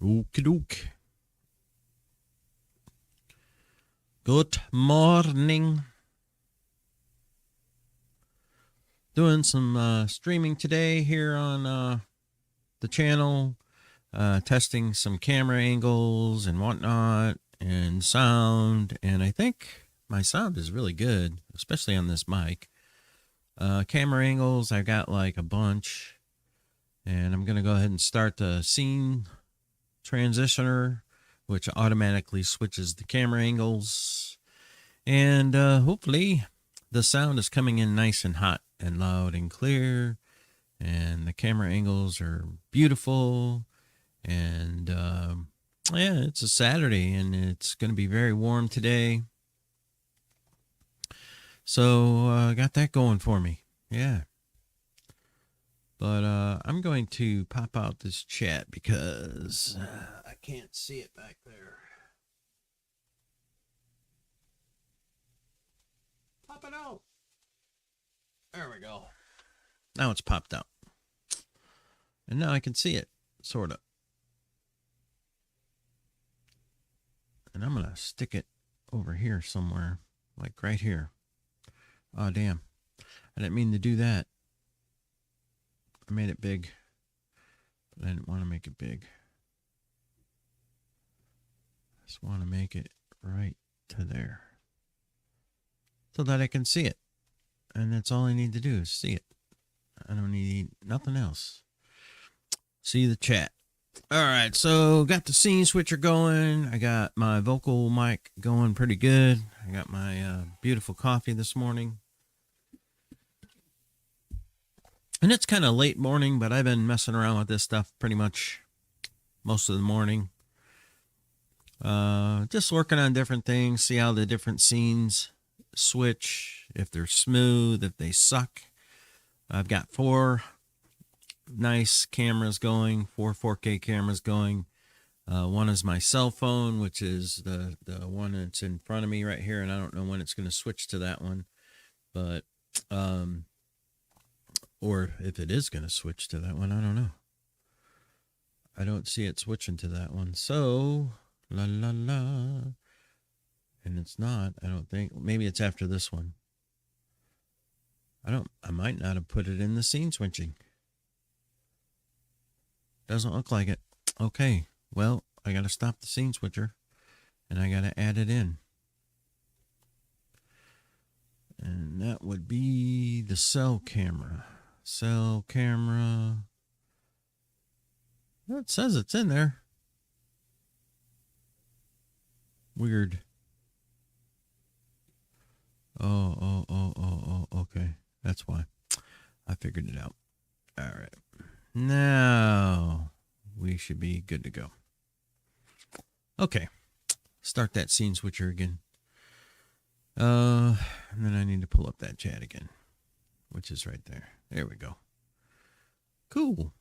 Okie doke. Good morning. Doing some streaming today here on the channel. Testing some camera angles and whatnot and sound. And I think my sound is really good, especially on this mic. Camera angles, I got like a bunch. And I'm going to go ahead and start the scene transitioner, which automatically switches the camera angles. And hopefully the sound is coming in nice and hot and loud and clear. And the camera angles are beautiful. And yeah, it's a Saturday and it's going to be very warm today. So I got that going for me. Yeah. But I'm going to pop out this chat because I can't see it back there. Pop it out. There we go. Now it's popped out. And now I can see it, sort of. And I'm going to stick it over here somewhere, like right here. Oh, damn. I didn't mean to do that. I made it big, but I didn't want to make it big. I just want to make it right to there so that I can see it. And that's all I need to do is see it. I don't need nothing else. See the chat. All right, so got the scene switcher going. I got my vocal mic going pretty good. I got my beautiful coffee this morning. And it's kind of late morning, but I've been messing around with this stuff pretty much most of the morning. Just working on different things, see how the different scenes switch, if they're smooth, if they suck. I've got 4 nice cameras going, 4 4K cameras going. One is my cell phone, which is the one that's in front of me right here, and I don't know when it's going to switch to that one, but or if it is going to switch to that one, I don't know. I don't see it switching to that one, so la la la. And it's not, I don't think. Maybe it's after this one. I might not have put it in the scene switching. Doesn't look like it. Okay, well, I got to stop the scene switcher and I got to add it in. And that would be the cell camera. Cell camera. It says it's in there. Weird. Oh, okay. That's why. I figured it out. All right. Now we should be good to go. Okay. Start that scene switcher again. And then I need to pull up that chat again, which is right there. There we go. Cool.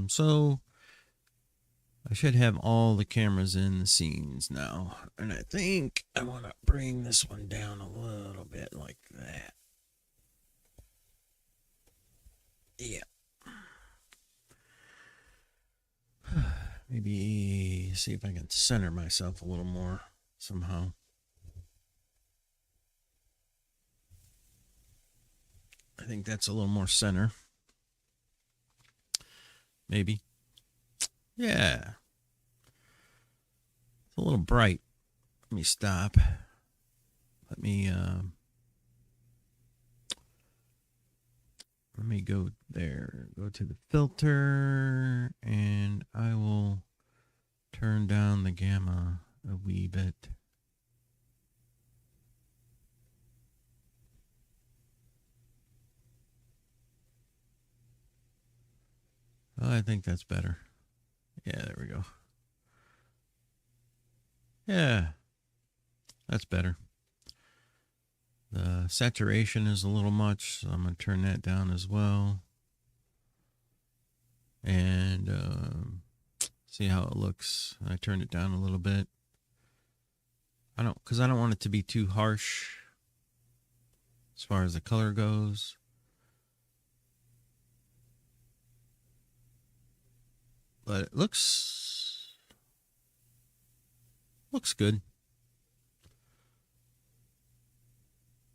So I should have all the cameras in the scenes now. And I think I want to bring this one down a little bit like that. Yeah. Maybe see if I can center myself a little more somehow. I think that's a little more center. Maybe. Yeah. It's a little bright. Let me stop. Let me go there. Go to the filter and I will turn down the gamma a wee bit. Oh, I think that's better. Yeah, there we go. Yeah, that's better. The saturation is a little much, so I'm going to turn that down as well. And see how it looks. I turned it down a little bit. Because I don't want it to be too harsh as far as the color goes. but it looks good.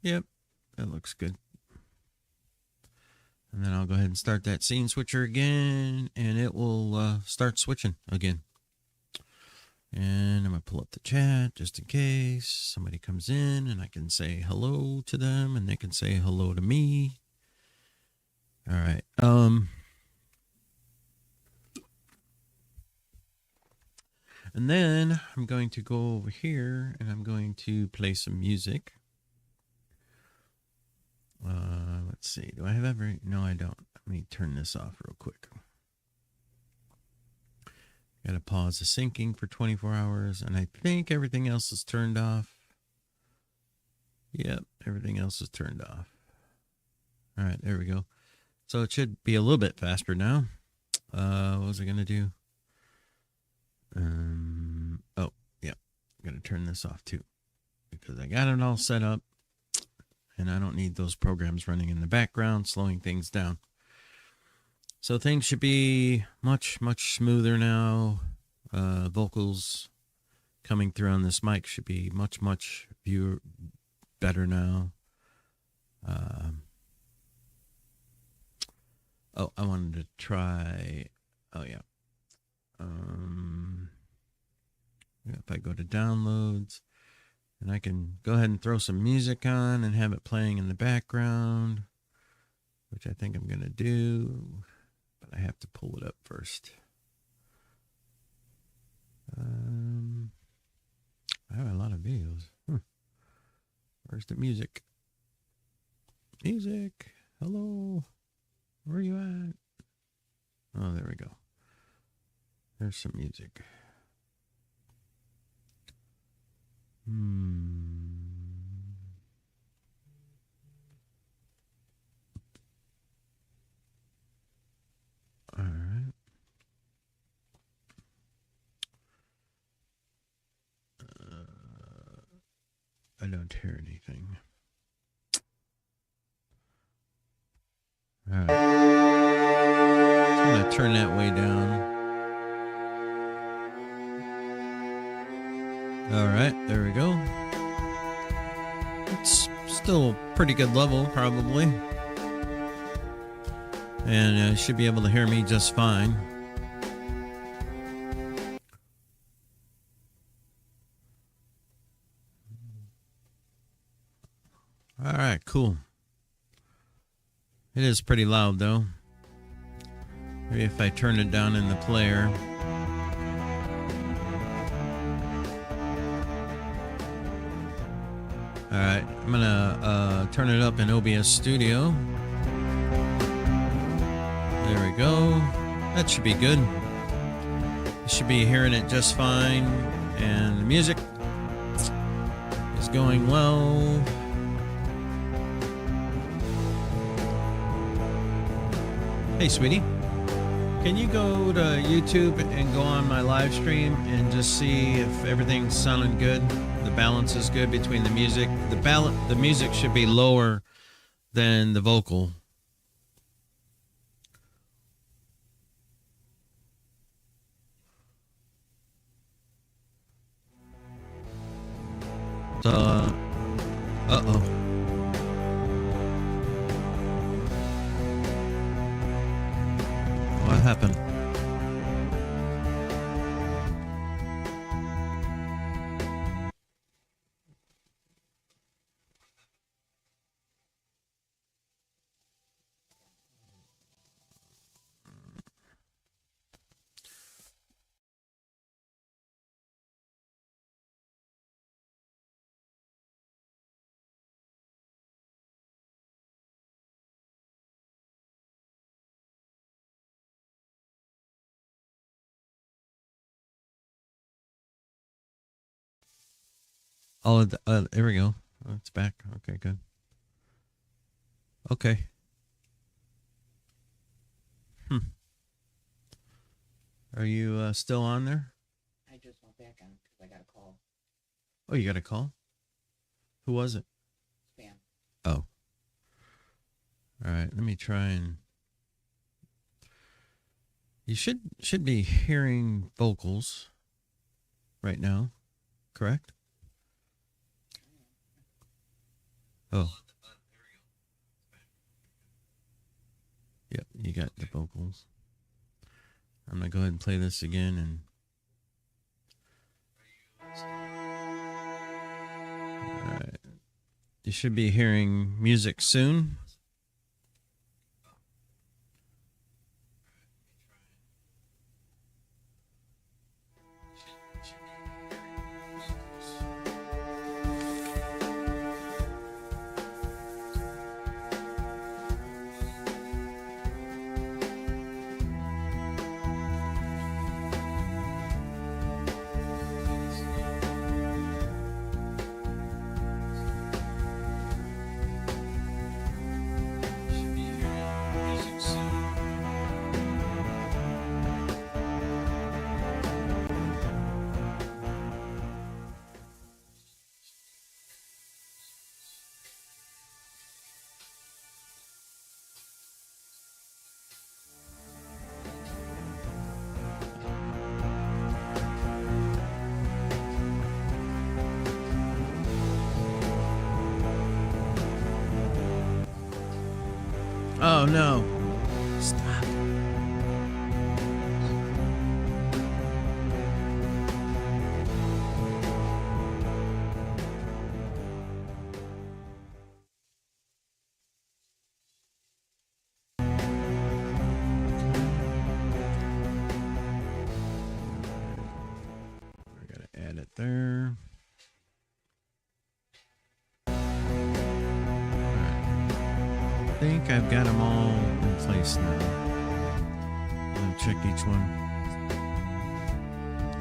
Yep, that looks good. And then I'll go ahead and start that scene switcher again, and it will start switching again. And I'm going to pull up the chat just in case somebody comes in and I can say hello to them and they can say hello to me. All right. And then I'm going to go over here and I'm going to play some music. Let's see. Do I have every? No, I don't. Let me turn this off real quick. Got to pause the syncing for 24 hours. And I think everything else is turned off. Yep, everything else is turned off. All right, there we go. So it should be a little bit faster now. What was I going to do? Oh, yeah. I'm going to turn this off too. Because I got it all set up. And I don't need those programs running in the background, slowing things down. So things should be much, much smoother now. Vocals coming through on this mic should be much, much better now. Oh, I wanted to try. Oh, yeah. If I go to downloads, and I can go ahead and throw some music on and have it playing in the background, which I think I'm going to do, but I have to pull it up first. I have a lot of videos. Where's the music? Music. Hello. Where are you at? Oh, there we go. There's some music. All right. I don't hear anything. All right. So I'm going to turn that way down. All right, there we go. It's still a pretty good level, probably. And you should be able to hear me just fine. All right, cool. It is pretty loud, though. Maybe if I turn it down in the player. All right, I'm gonna turn it up in OBS Studio. There we go. That should be good. You should be hearing it just fine, and the music is going well. Hey, sweetie, can you go to YouTube and go on my live stream and just see if everything's sounding good? The balance is good between the music. The music should be lower than the vocal. So, uh-oh. What happened? Oh, there we go. Oh, it's back. Okay, good. Okay. Are you still on there? I just went back on because I got a call. Oh, you got a call? Who was it? Spam. Oh. All right. Let me try and... You should be hearing vocals right now, correct? Oh. Yep, you got the vocals. I'm gonna go ahead and play this again and alright. You should be hearing music soon. Oh no. Stop. I gotta add it there. I think I've got them all in place now. I'm gonna check each one.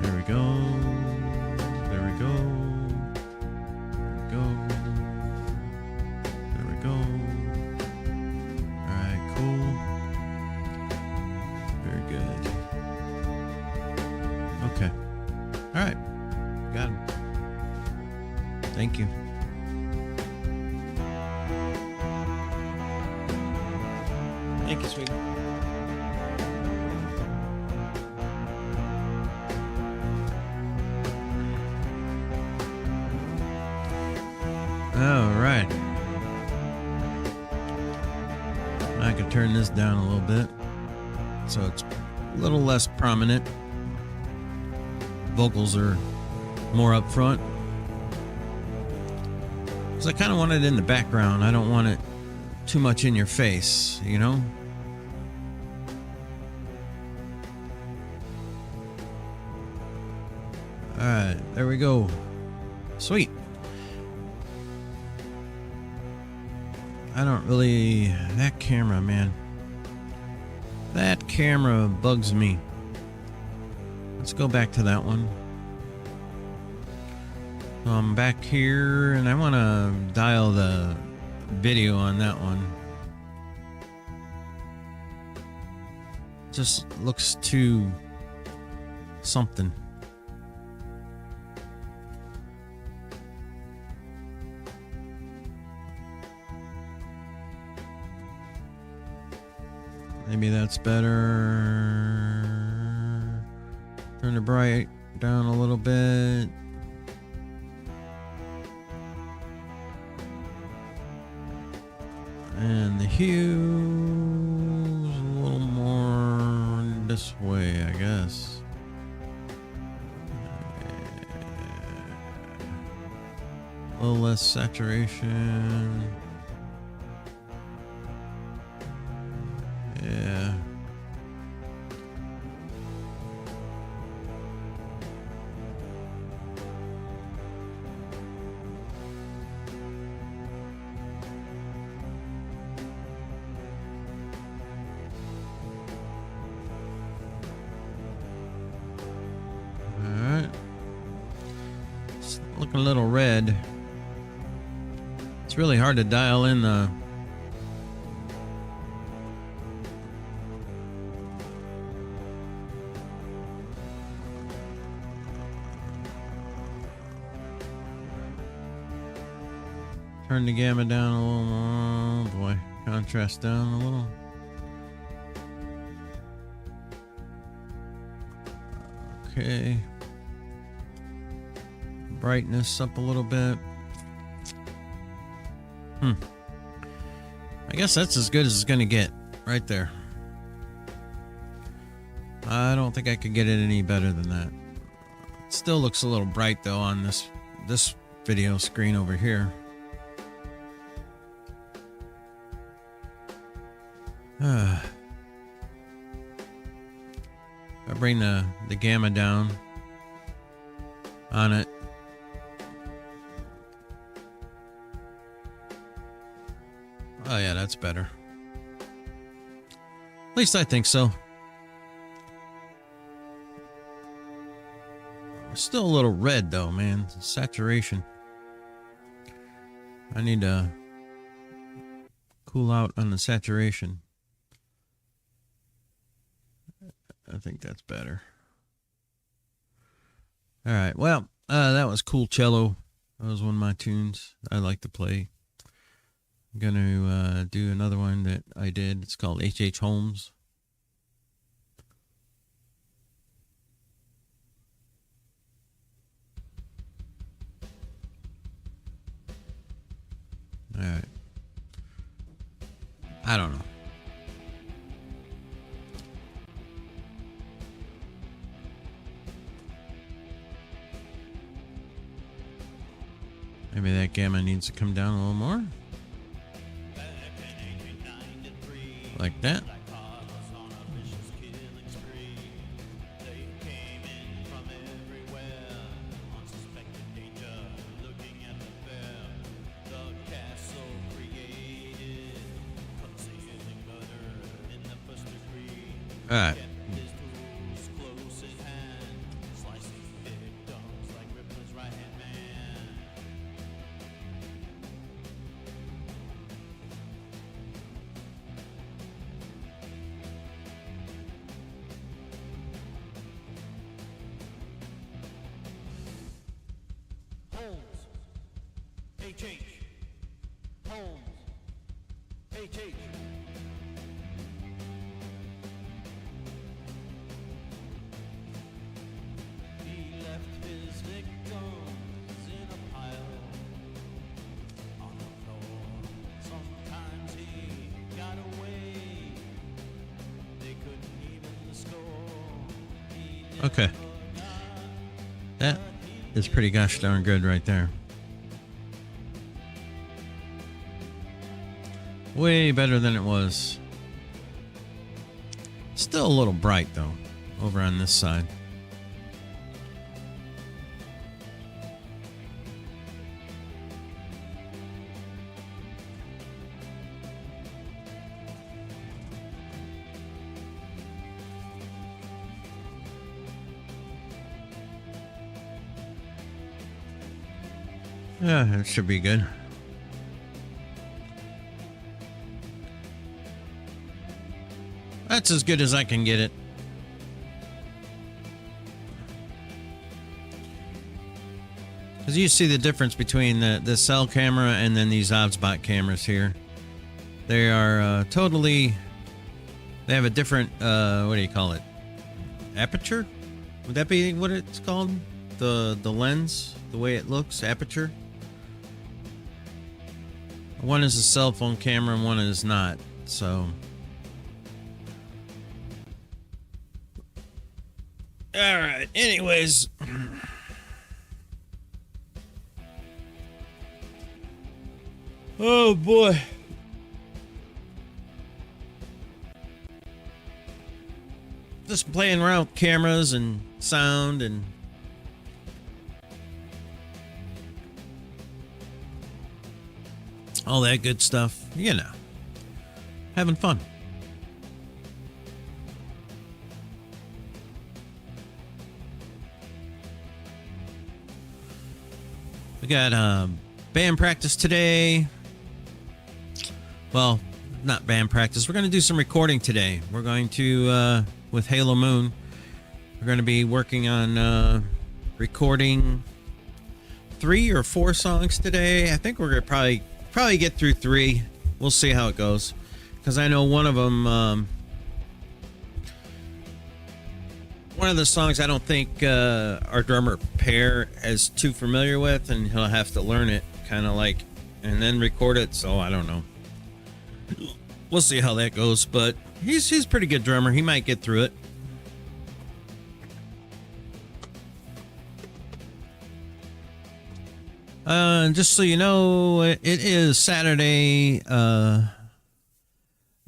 There we go. There we go. There we go. There we go. Alright, cool. Very good. Okay. Alright. Got him. Thank you. Thank you, sweetie. All right. I can turn this down a little bit so it's a little less prominent. Vocals are more up front. Because I kind of want it in the background. I don't want it too much in your face, you know? Alright, there we go. Sweet. I don't really... That camera, man. That camera bugs me. Let's go back to that one. I'm back here and I want to dial the video on that one. Just looks too something. Maybe that's better. Turn the bright down a little bit. And the hue is a little more this way, I guess. A little less saturation. Yeah. Looking a little red. It's really hard to dial in the turn the gamma down a little more. Oh boy, contrast down a little. Okay. Brightness up a little bit. I guess that's as good as it's gonna get right there. I don't think I could get it any better than that. It still looks a little bright though on this video screen over here. I bring the gamma down on it. Oh yeah, that's better. At least I think so. Still a little red though, man. Saturation. I need to cool out on the saturation. I think that's better. All right. Well, that was Cool Cello. That was one of my tunes I like to play. I'm going to do another one that I did. It's called H.H. Holmes. All right. I don't know. Maybe that gamma needs to come down a little more. Like that. All right. H.H. Holmes. H.H. He left his victims in a pile on the floor. Sometimes he got away. They couldn't even score. Okay. That is pretty gosh darn good right there. Way better than it was. Still a little bright though, over on this side. Yeah, it should be good. That's as good as I can get it. As you see the difference between the cell camera and then these Osbot cameras here. They are totally... They have a different, what do you call it? Aperture? Would that be what it's called? The lens? The way it looks? Aperture? One is a cell phone camera and one is not. So... All right. Anyways, oh boy, just playing around with cameras and sound and all that good stuff. You know, having fun. We got band practice today. Well, not band practice. We're going to do some recording today. We're going to, with Halo Moon, we're going to be working on recording 3 or 4 songs today. I think we're going to probably get through 3. We'll see how it goes. Because I know one of one of the songs I don't think our drummer Pear is too familiar with, and he'll have to learn it, kind of like, and then record it. So I don't know. We'll see how that goes, but he's a pretty good drummer. He might get through it. Just so you know, it is Saturday,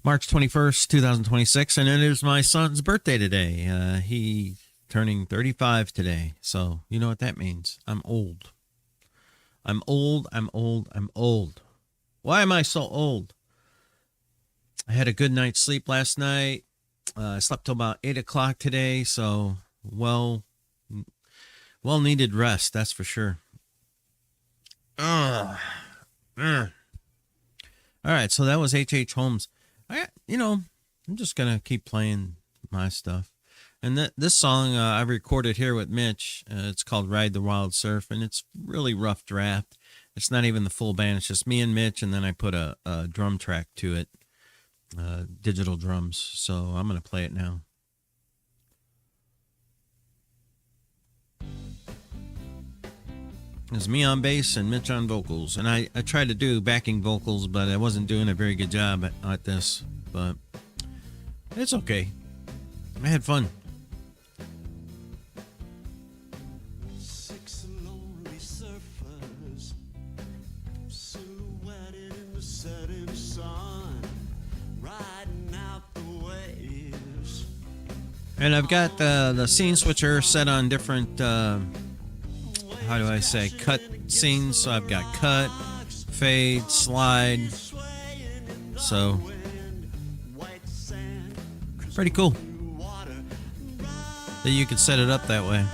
March 21st, 2026, and it is my son's birthday today. He turning 35 today, so you know what that means. I'm old. I'm old. Why am I so old? I had a good night's sleep last night. I slept till about 8 o'clock today, so well needed rest, that's for sure. All right, so that was H.H. Holmes. I'm just gonna keep playing my stuff, and this song I recorded here with Mitch. It's called "Ride the Wild Surf," and it's really rough draft. It's not even the full band; it's just me and Mitch, and then I put a drum track to it, digital drums. So I'm gonna play it now. It's me on bass and Mitch on vocals. And I tried to do backing vocals, but I wasn't doing a very good job at this. But it's okay. I had fun. Six lonely surfers, silhouetted in the setting sun, riding out the waves. And I've got the scene switcher set on different... how do I say, cut scenes. So I've got cut, fade, slide. So pretty cool that you could set it up that way.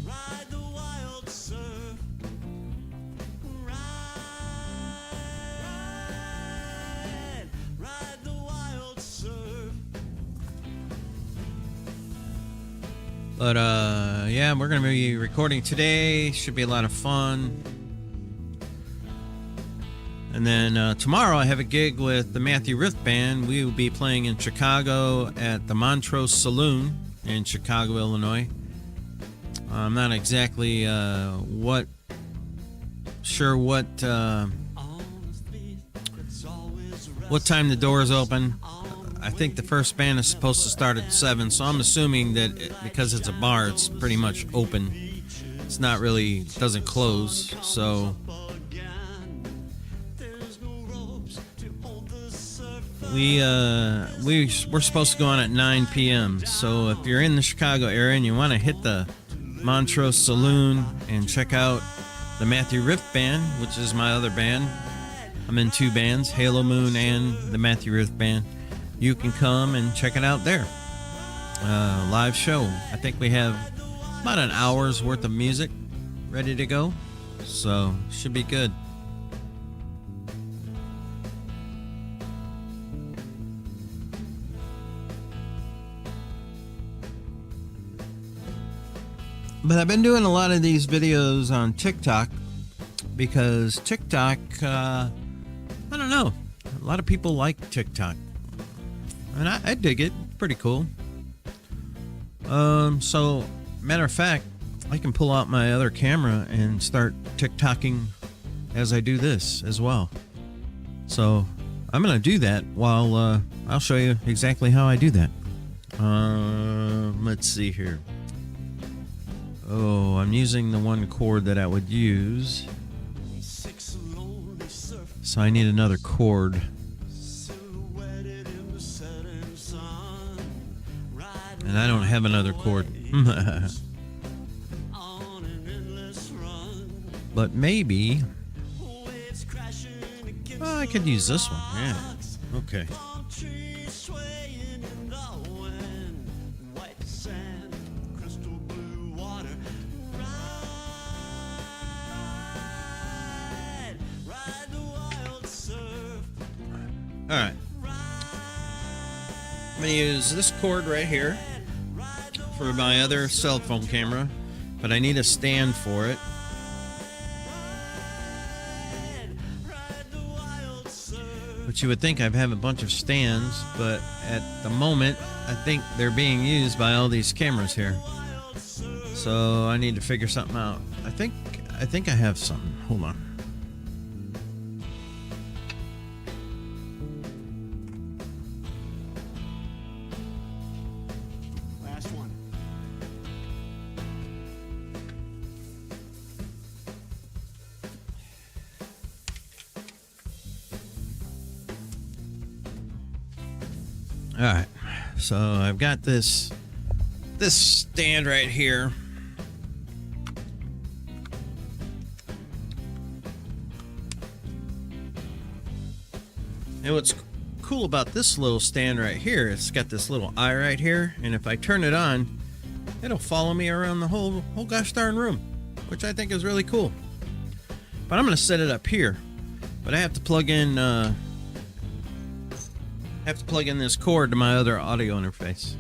Ride the wild surf, ride the wild surf. But yeah, we're gonna be recording today. Should be a lot of fun. And then tomorrow I have a gig with the Matthew Riff Band. We will be playing in Chicago at the Montrose Saloon in Chicago, Illinois. I'm not exactly what time the doors open. I think the first band is supposed to start at 7, so I'm assuming that because it's a bar, it's pretty much open. It's not really, doesn't close, so we're supposed to go on at 9 p.m. So if you're in the Chicago area and you want to hit the Montrose Saloon and check out the Matthew Riff Band, which is my other band. I'm in 2 bands, Halo Moon and the Matthew Riff Band. You can come and check it out there. Live show. I think we have about an hour's worth of music ready to go, so should be good. But I've been doing a lot of these videos on TikTok because TikTok, I don't know, a lot of people like TikTok. And I dig it. Pretty cool. So, matter of fact, I can pull out my other camera and start TikToking as I do this as well. So, I'm going to do that while I'll show you exactly how I do that. Let's see here. Oh, I'm using the one cord that I would use. So I need another cord. And I don't have another cord. But maybe I could use this one. Yeah. Okay. All right. I'm going to use this cord right here for my other cell phone camera, but I need a stand for it. But you would think I'd have a bunch of stands, but at the moment I think they're being used by all these cameras here. So I need to figure something out. I think I have something. Hold on. Last one. All right. So I've got this stand right here. And what's cool about this little stand right here, it's got this little eye right here, and if I turn it on, it'll follow me around the whole gosh darn room, which I think is really cool. But I'm gonna set it up here, but I have to plug in this cord to my other audio interface.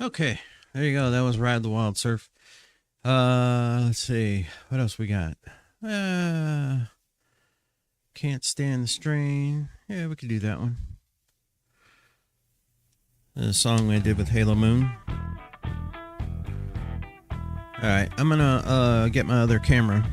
Okay, there you go. That was Ride the Wild Surf. Let's see. What else we got? Can't Stand the Strain. Yeah, we could do that one. The song I did with Halo Moon. Alright, I'm gonna get my other camera.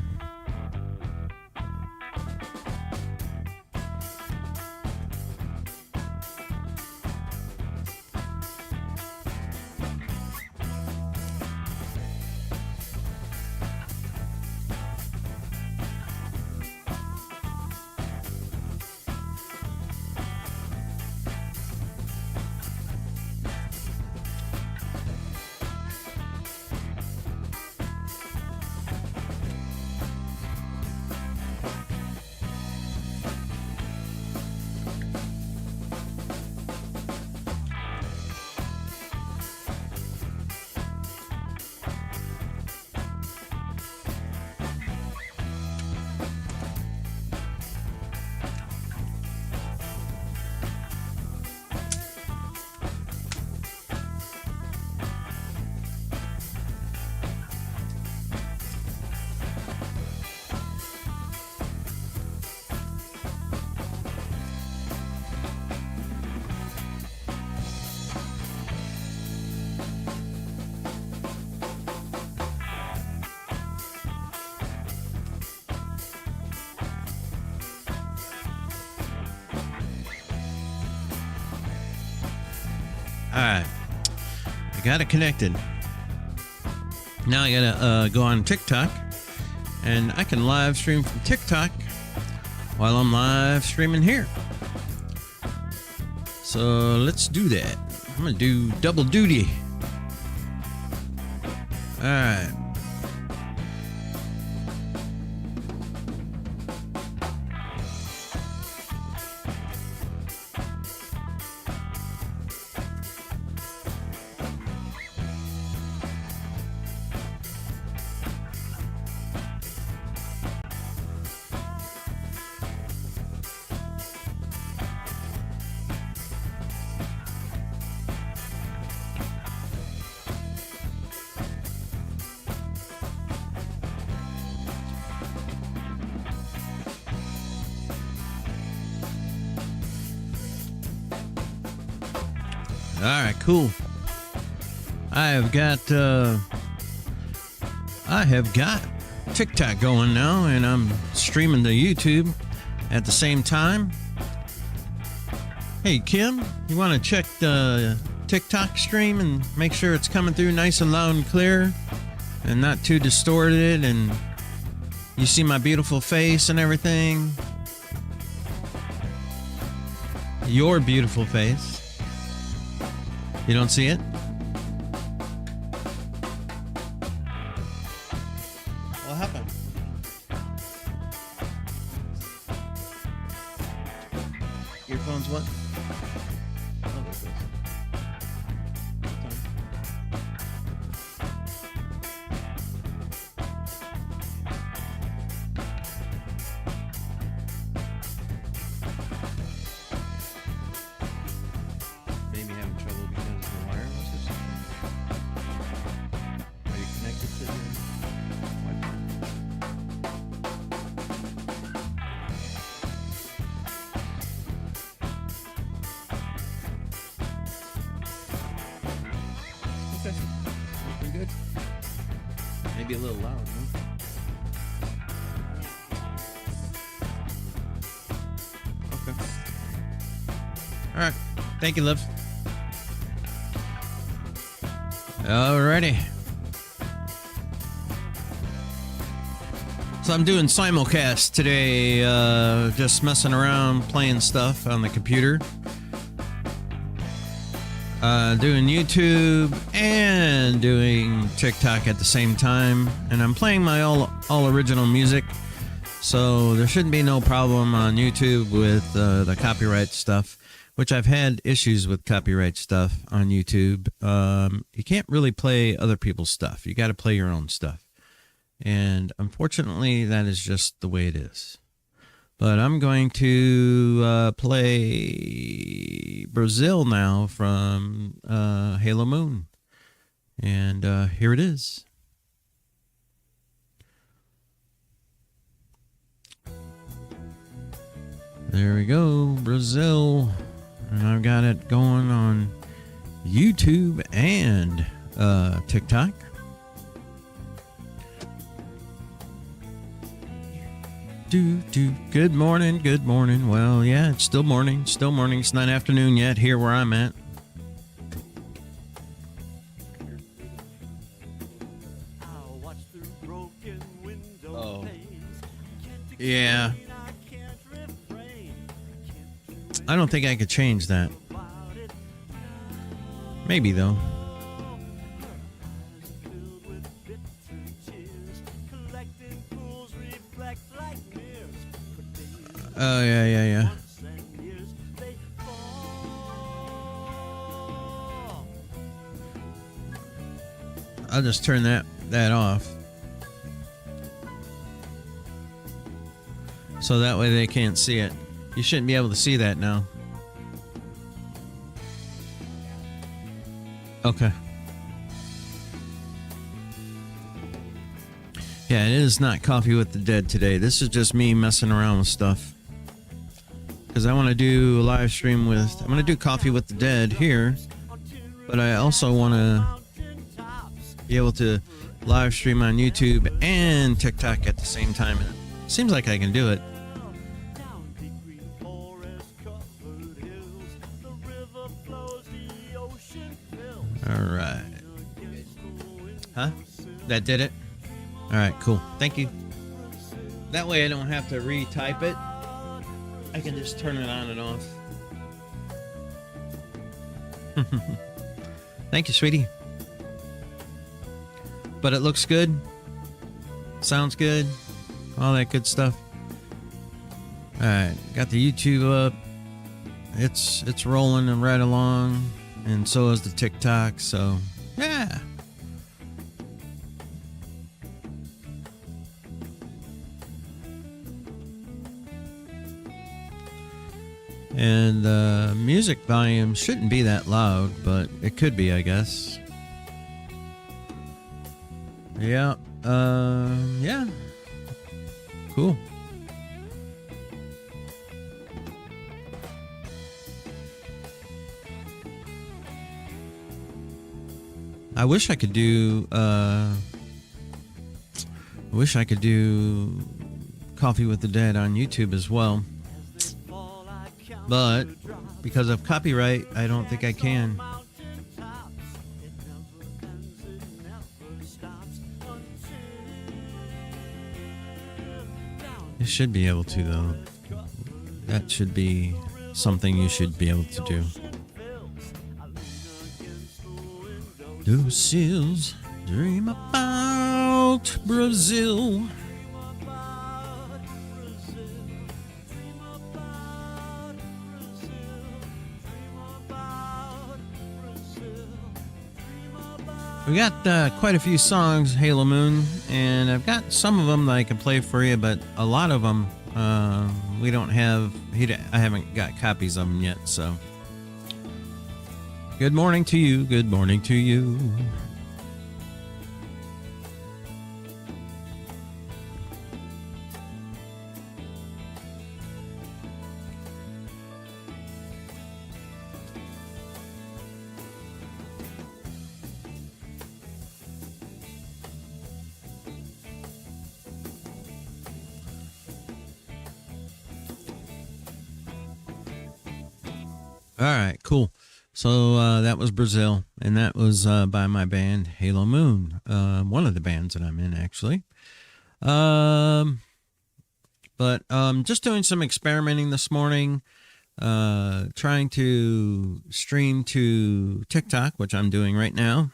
Alright, I got it connected. Now I gotta go on TikTok, and I can live stream from TikTok while I'm live streaming here. So let's do that. I'm gonna do double duty. Alright. All right, cool. I have got TikTok going now, and I'm streaming to YouTube at the same time. Hey, Kim, you want to check the TikTok stream and make sure it's coming through nice and loud and clear and not too distorted and You see my beautiful face and everything? Your beautiful face. You don't see it? What happened? Earphones what? Oh, there it goes. Maybe having trouble because of the wireless or something? Are you connected to the Wi-Fi? Okay. Pretty good. Maybe a little loud, huh? Okay. All right. Thank you, Liv. Alrighty. So I'm doing simulcast today, just messing around, playing stuff on the computer. Doing YouTube and doing TikTok at the same time. And I'm playing my all original music. So there shouldn't be no problem on YouTube with the copyright stuff, which I've had issues with copyright stuff on YouTube. You can't really play other people's stuff. You got to play your own stuff. And unfortunately, that is just the way it is. But I'm going to play Brazil now from Halo Moon. And here it is. There we go, Brazil. And I've got it going on YouTube and TikTok. Good morning, good morning. Well, yeah, it's still morning. It's not afternoon yet here where I'm at. I'll watch through broken window Oh. panes. Can't Yeah. explain, I can't refrain. Can't do I don't think I could change that. about it. Maybe, though. Eyes filled with bitter tears. Collecting pools reflect like mirrors. For days, Oh, yeah. months, and years, they fall. I'll just turn that off. So that way they can't see it. You shouldn't be able to see that now. Okay. Yeah, it is not Coffee with the Dead today. This is just me messing around with stuff. Because I want to do a live stream with... I'm going to do Coffee with the Dead here. But I also want to be able to live stream on YouTube and TikTok at the same time. And it seems like I can do it. Down deep green forest covered hills, the river flows, the ocean fills. All right. Huh? That did it? All right, cool. Thank you. That way I don't have to retype it. I can just turn it on and off. Thank you, sweetie. But it looks good. Sounds good. All that good stuff. All right, got the YouTube up. It's rolling and right along, and so is the TikTok. So yeah. And the music volume shouldn't be that loud, but it could be, I guess. Yeah. Yeah. Cool. I wish I could do Coffee with the Dead on YouTube as well. But because of copyright, I don't think I can. You should be able to, though. That should be something you should be able to do. Lucille's dream about Brazil. We got quite a few songs, Halo Moon, and I've got some of them that I can play for you, but a lot of them we don't have. I haven't got copies of them yet, so. Good morning to you. Good morning to you. All right, cool. So that was Brazil, and that was by my band Halo Moon, one of the bands that I'm in, actually. But just doing some experimenting this morning, trying to stream to TikTok, which I'm doing right now.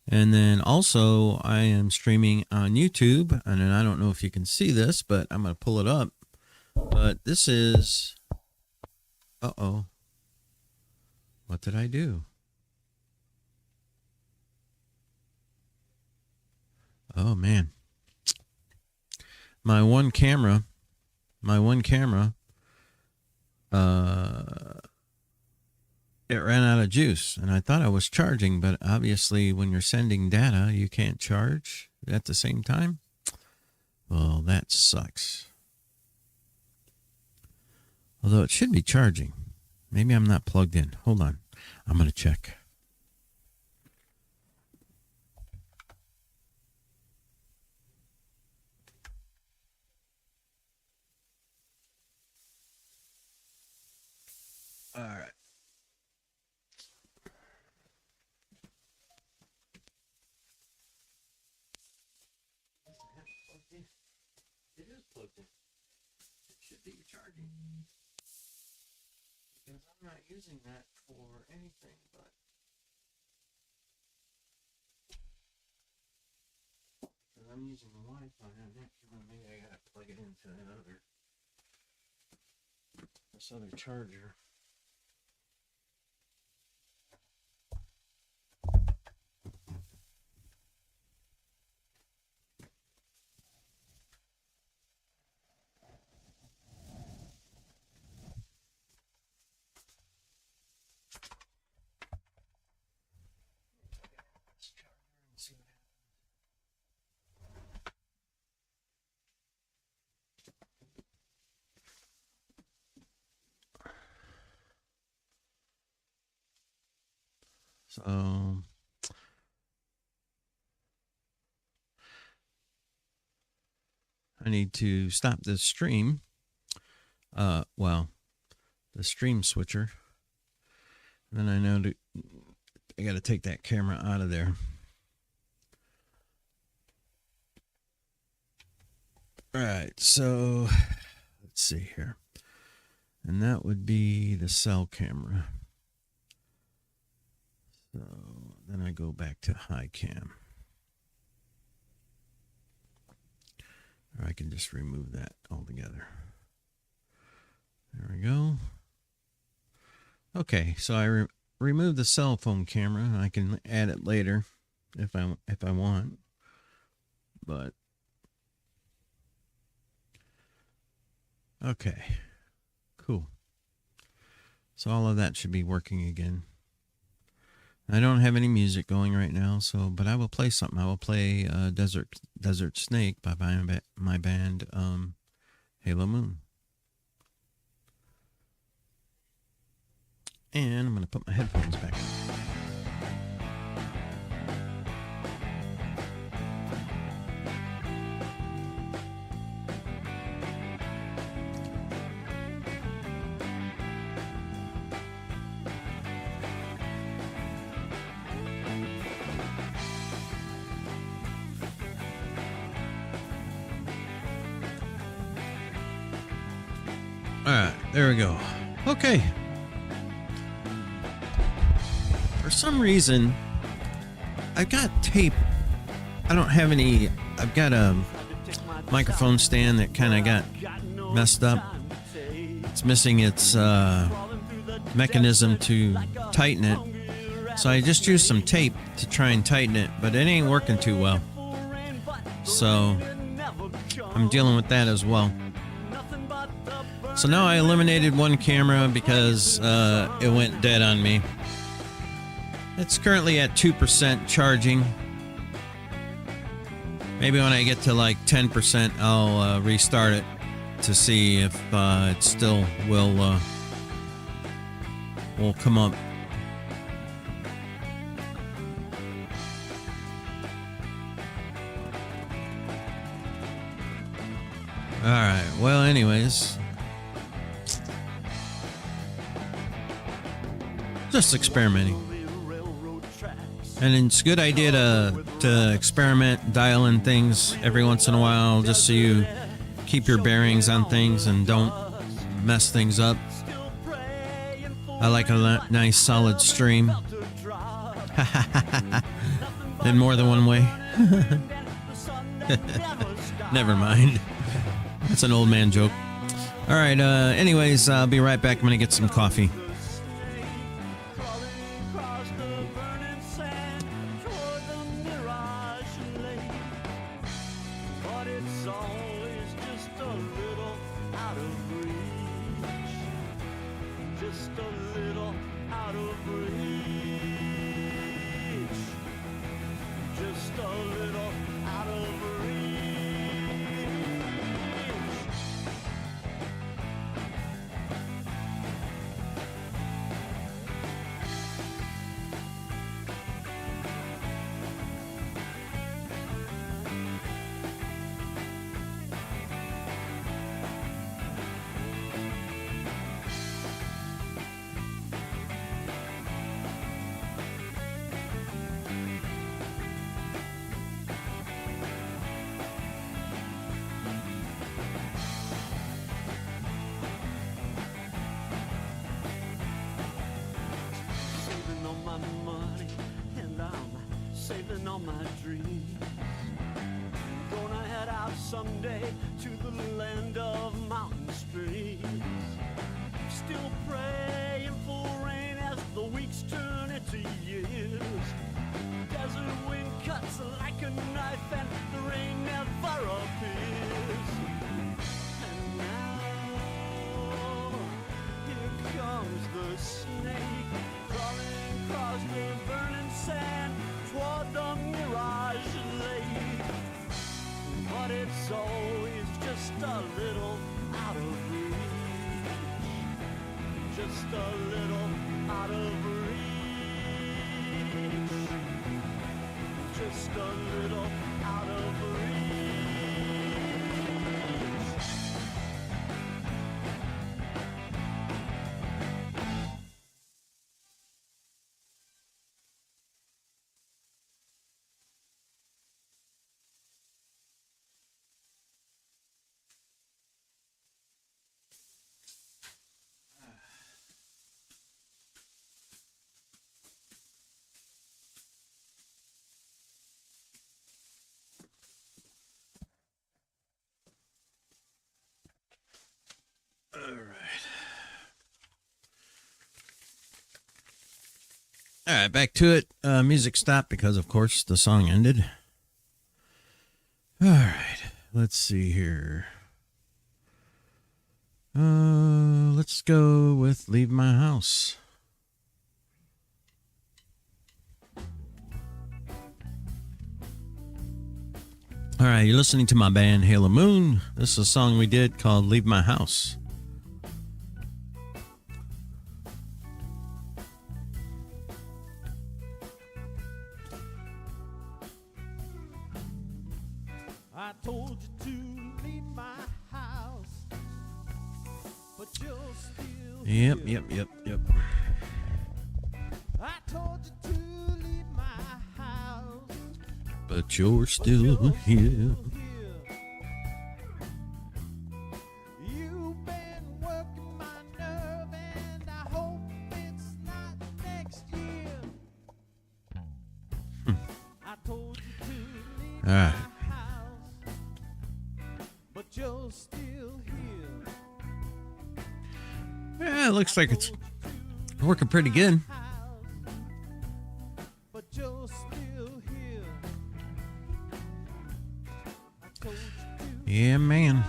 And then also I am streaming on YouTube, and then I don't know if you can see this, but I'm going to pull it up. But this is... Uh-oh. What did I do? Oh, man. My one camera, it ran out of juice, and I thought I was charging, but obviously when you're sending data, you can't charge at the same time. Well, that sucks. Although it should be charging. Maybe I'm not plugged in. Hold on. I'm going to check. All right. It is plugged in. It should be charging. Because I'm not using that for anything but because I'm using the Wi-Fi on that. Maybe I gotta plug it into this other charger. So I need to stop this stream. Well, the stream switcher. Then I know I got to take that camera out of there. All right, so let's see here. And that would be the cell camera. So then I go back to high cam. Or I can just remove that altogether. There we go. Okay, so I remove the cell phone camera, and I can add it later if I want. But okay, cool. So all of that should be working again. I don't have any music going right now, but I will play something. I will play Desert Snake by my band Halo Moon. And I'm going to put my headphones back on. right, there we go. Okay. For some reason, I've got tape. I don't have any. I've got a microphone stand that kind of got messed up. It's missing its mechanism to tighten it. So I just used some tape to try and tighten it, but it ain't working too well. So I'm dealing with that as well. So now I eliminated one camera because it went dead on me. It's currently at 2% charging. Maybe when I get to like 10%, I'll restart it to see if it still will come up. All right. Well, anyways, just experimenting. And it's a good idea to experiment, dial in things every once in a while, just so you keep your bearings on things and don't mess things up. I like a nice solid stream. In more than one way. Never mind. That's an old man joke. All right. Anyways, I'll be right back. I'm gonna get some coffee. Saving all my dreams. Gonna head out someday to the land of mountain streams. Still praying for rain as the weeks turn into years. Desert wind cuts like a knife and the rain never appears. And now, here comes the snake crawling across the burning sand toward the mirage lake. But it's always just a little out of reach. Just a little out of reach. Just a little out of reach. All right, back to it. Music stopped because, of course, the song ended. All right, let's see here. Let's go with Leave My House. All right, you're listening to my band, Halo Moon. This is a song we did called Leave My House. I told you to leave my house, but you're still Yep. I told you to leave my house, But you're still here. You've been working right. But you're still here. Yeah, it looks like it's working pretty good. But you're still here. I told you Yeah, man.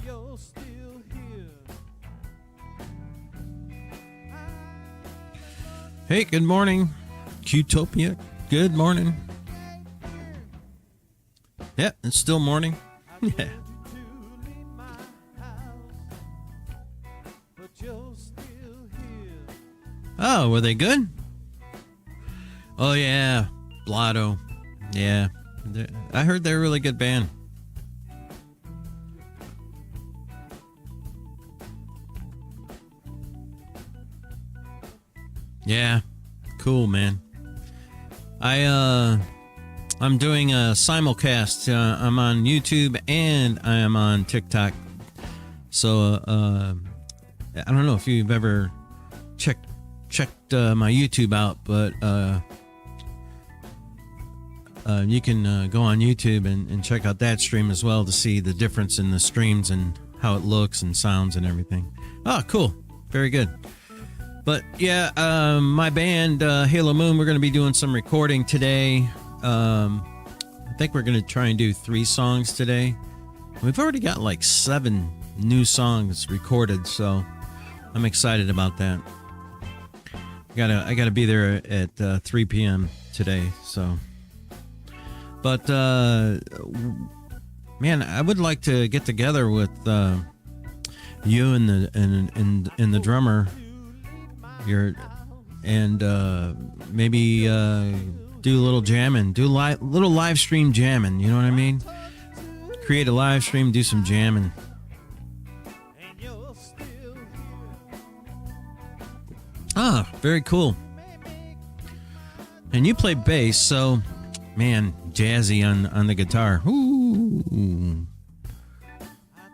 you're still here. Hey, good morning, Qtopia. Good morning. Yeah, it's still morning. Yeah. But you're still here. Oh, were they good? Oh yeah, Blotto. Yeah, I heard they're a really good band. Yeah, cool, man. I'm doing a simulcast. I'm on YouTube and I am on TikTok. So I don't know if you've ever checked my YouTube out, but you can go on YouTube and check out that stream as well to see the difference in the streams and how it looks and sounds and everything. Oh, cool. Very good. But yeah, my band, Halo Moon, we're going to be doing some recording today. I think we're going to try and do 3 songs today. We've already got like 7 new songs recorded, so I'm excited about that. I gotta be there at 3 p.m. today, so. But man, I would like to get together with you and the drummer. Maybe do a little jamming, little live stream jamming. You know what I mean? Create a live stream, do some jamming. And you're still here. Ah, very cool. And you play bass, so man, jazzy on the guitar. Ooh.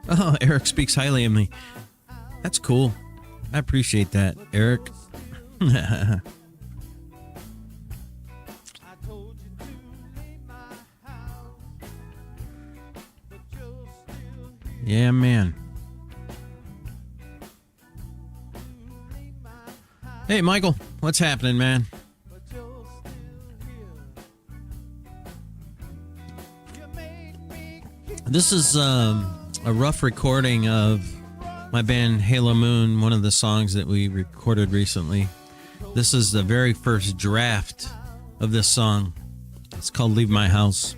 Oh, Eric speaks highly of me. That's cool. I appreciate that, Eric. I told you to leave my house. But you're still here. Yeah, man. Hey, Michael, what's happening, man? But you're still here. You made me keep This is a rough recording of my band Halo Moon, one of the songs that we recorded recently. This is the very first draft of this song. It's called Leave My House.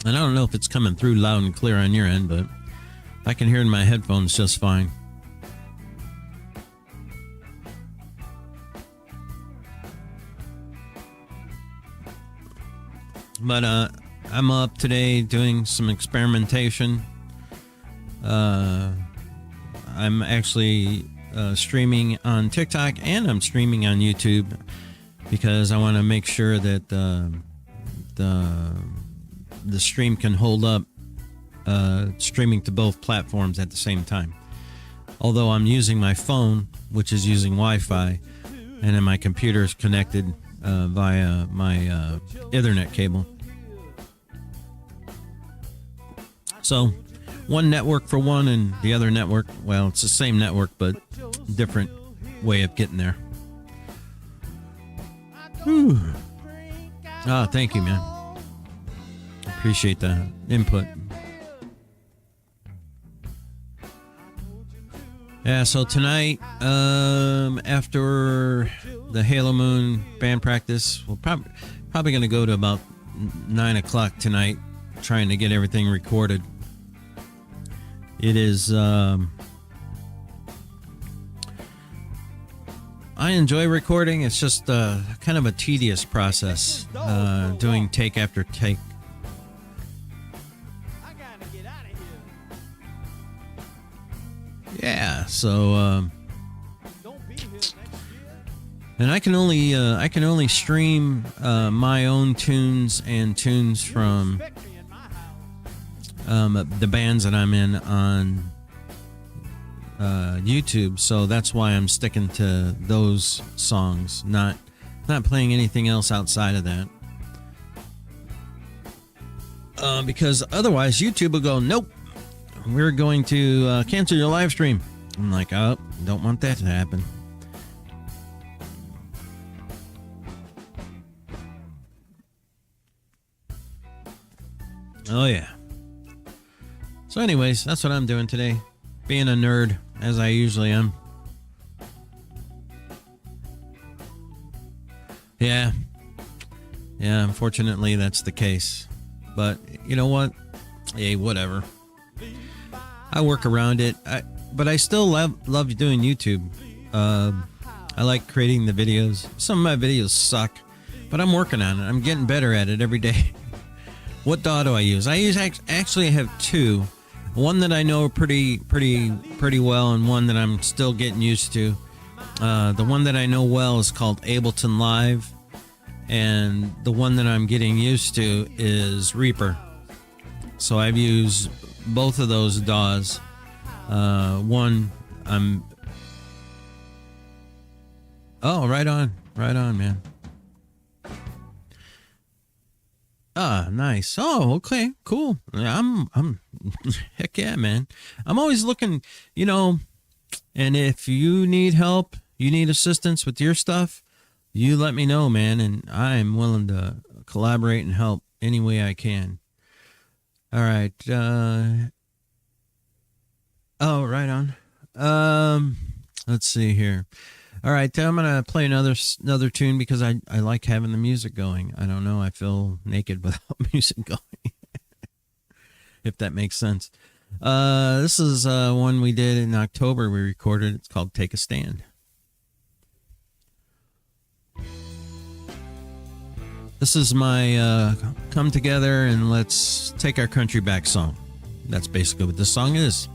And I don't know if it's coming through loud and clear on your end, but I can hear it in my headphones just fine. But I'm up today doing some experimentation. I'm actually streaming on TikTok and I'm streaming on YouTube because I want to make sure that the stream can hold up streaming to both platforms at the same time. Although I'm using my phone, which is using Wi-Fi, and then my computer is connected via my Ethernet cable. So one network for one and the other network, well, it's the same network, but different way of getting there. Whew. Ah, thank you, man. Appreciate the input. Yeah, so tonight, after the Halo Moon band practice, we'll probably going to go to about 9 o'clock tonight, trying to get everything recorded. It is, I enjoy recording. It's just kind of a tedious process, doing take after take. I gotta get out of here. Yeah, so, Don't be here next year. and I can only stream my own tunes and tunes from Expect me in my house. the bands that I'm in on YouTube, so that's why I'm sticking to those songs, not playing anything else outside of that. because otherwise YouTube will go, nope, we're going to cancel your live stream. I'm like, oh, don't want that to happen. Oh, yeah. So anyways, that's what I'm doing today. Being a nerd, as I usually am. Yeah. Yeah, unfortunately, that's the case. But you know what? Hey, whatever. I work around it. But I still love doing YouTube. I like creating the videos. Some of my videos suck, but I'm working on it. I'm getting better at it every day. What DAW do I use? I actually have two. One that I know pretty well, and one that I'm still getting used to. The one that I know well is called Ableton Live, and the one that I'm getting used to is Reaper. So I've used both of those DAWs. One I'm... Oh, right on, man. Ah, nice. Oh, okay, cool. I'm heck yeah, man. I'm always looking, and if you need help, you need assistance with your stuff, you let me know, man, and I'm willing to collaborate and help any way I can. All right. Oh, right on. Let's see here. All right, I'm gonna play another tune because I like having the music going. I don't know, I feel naked without music going. If that makes sense. This is one we did in October. We recorded. It's called "Take a Stand." This is my come together and let's take our country back song. That's basically what this song is.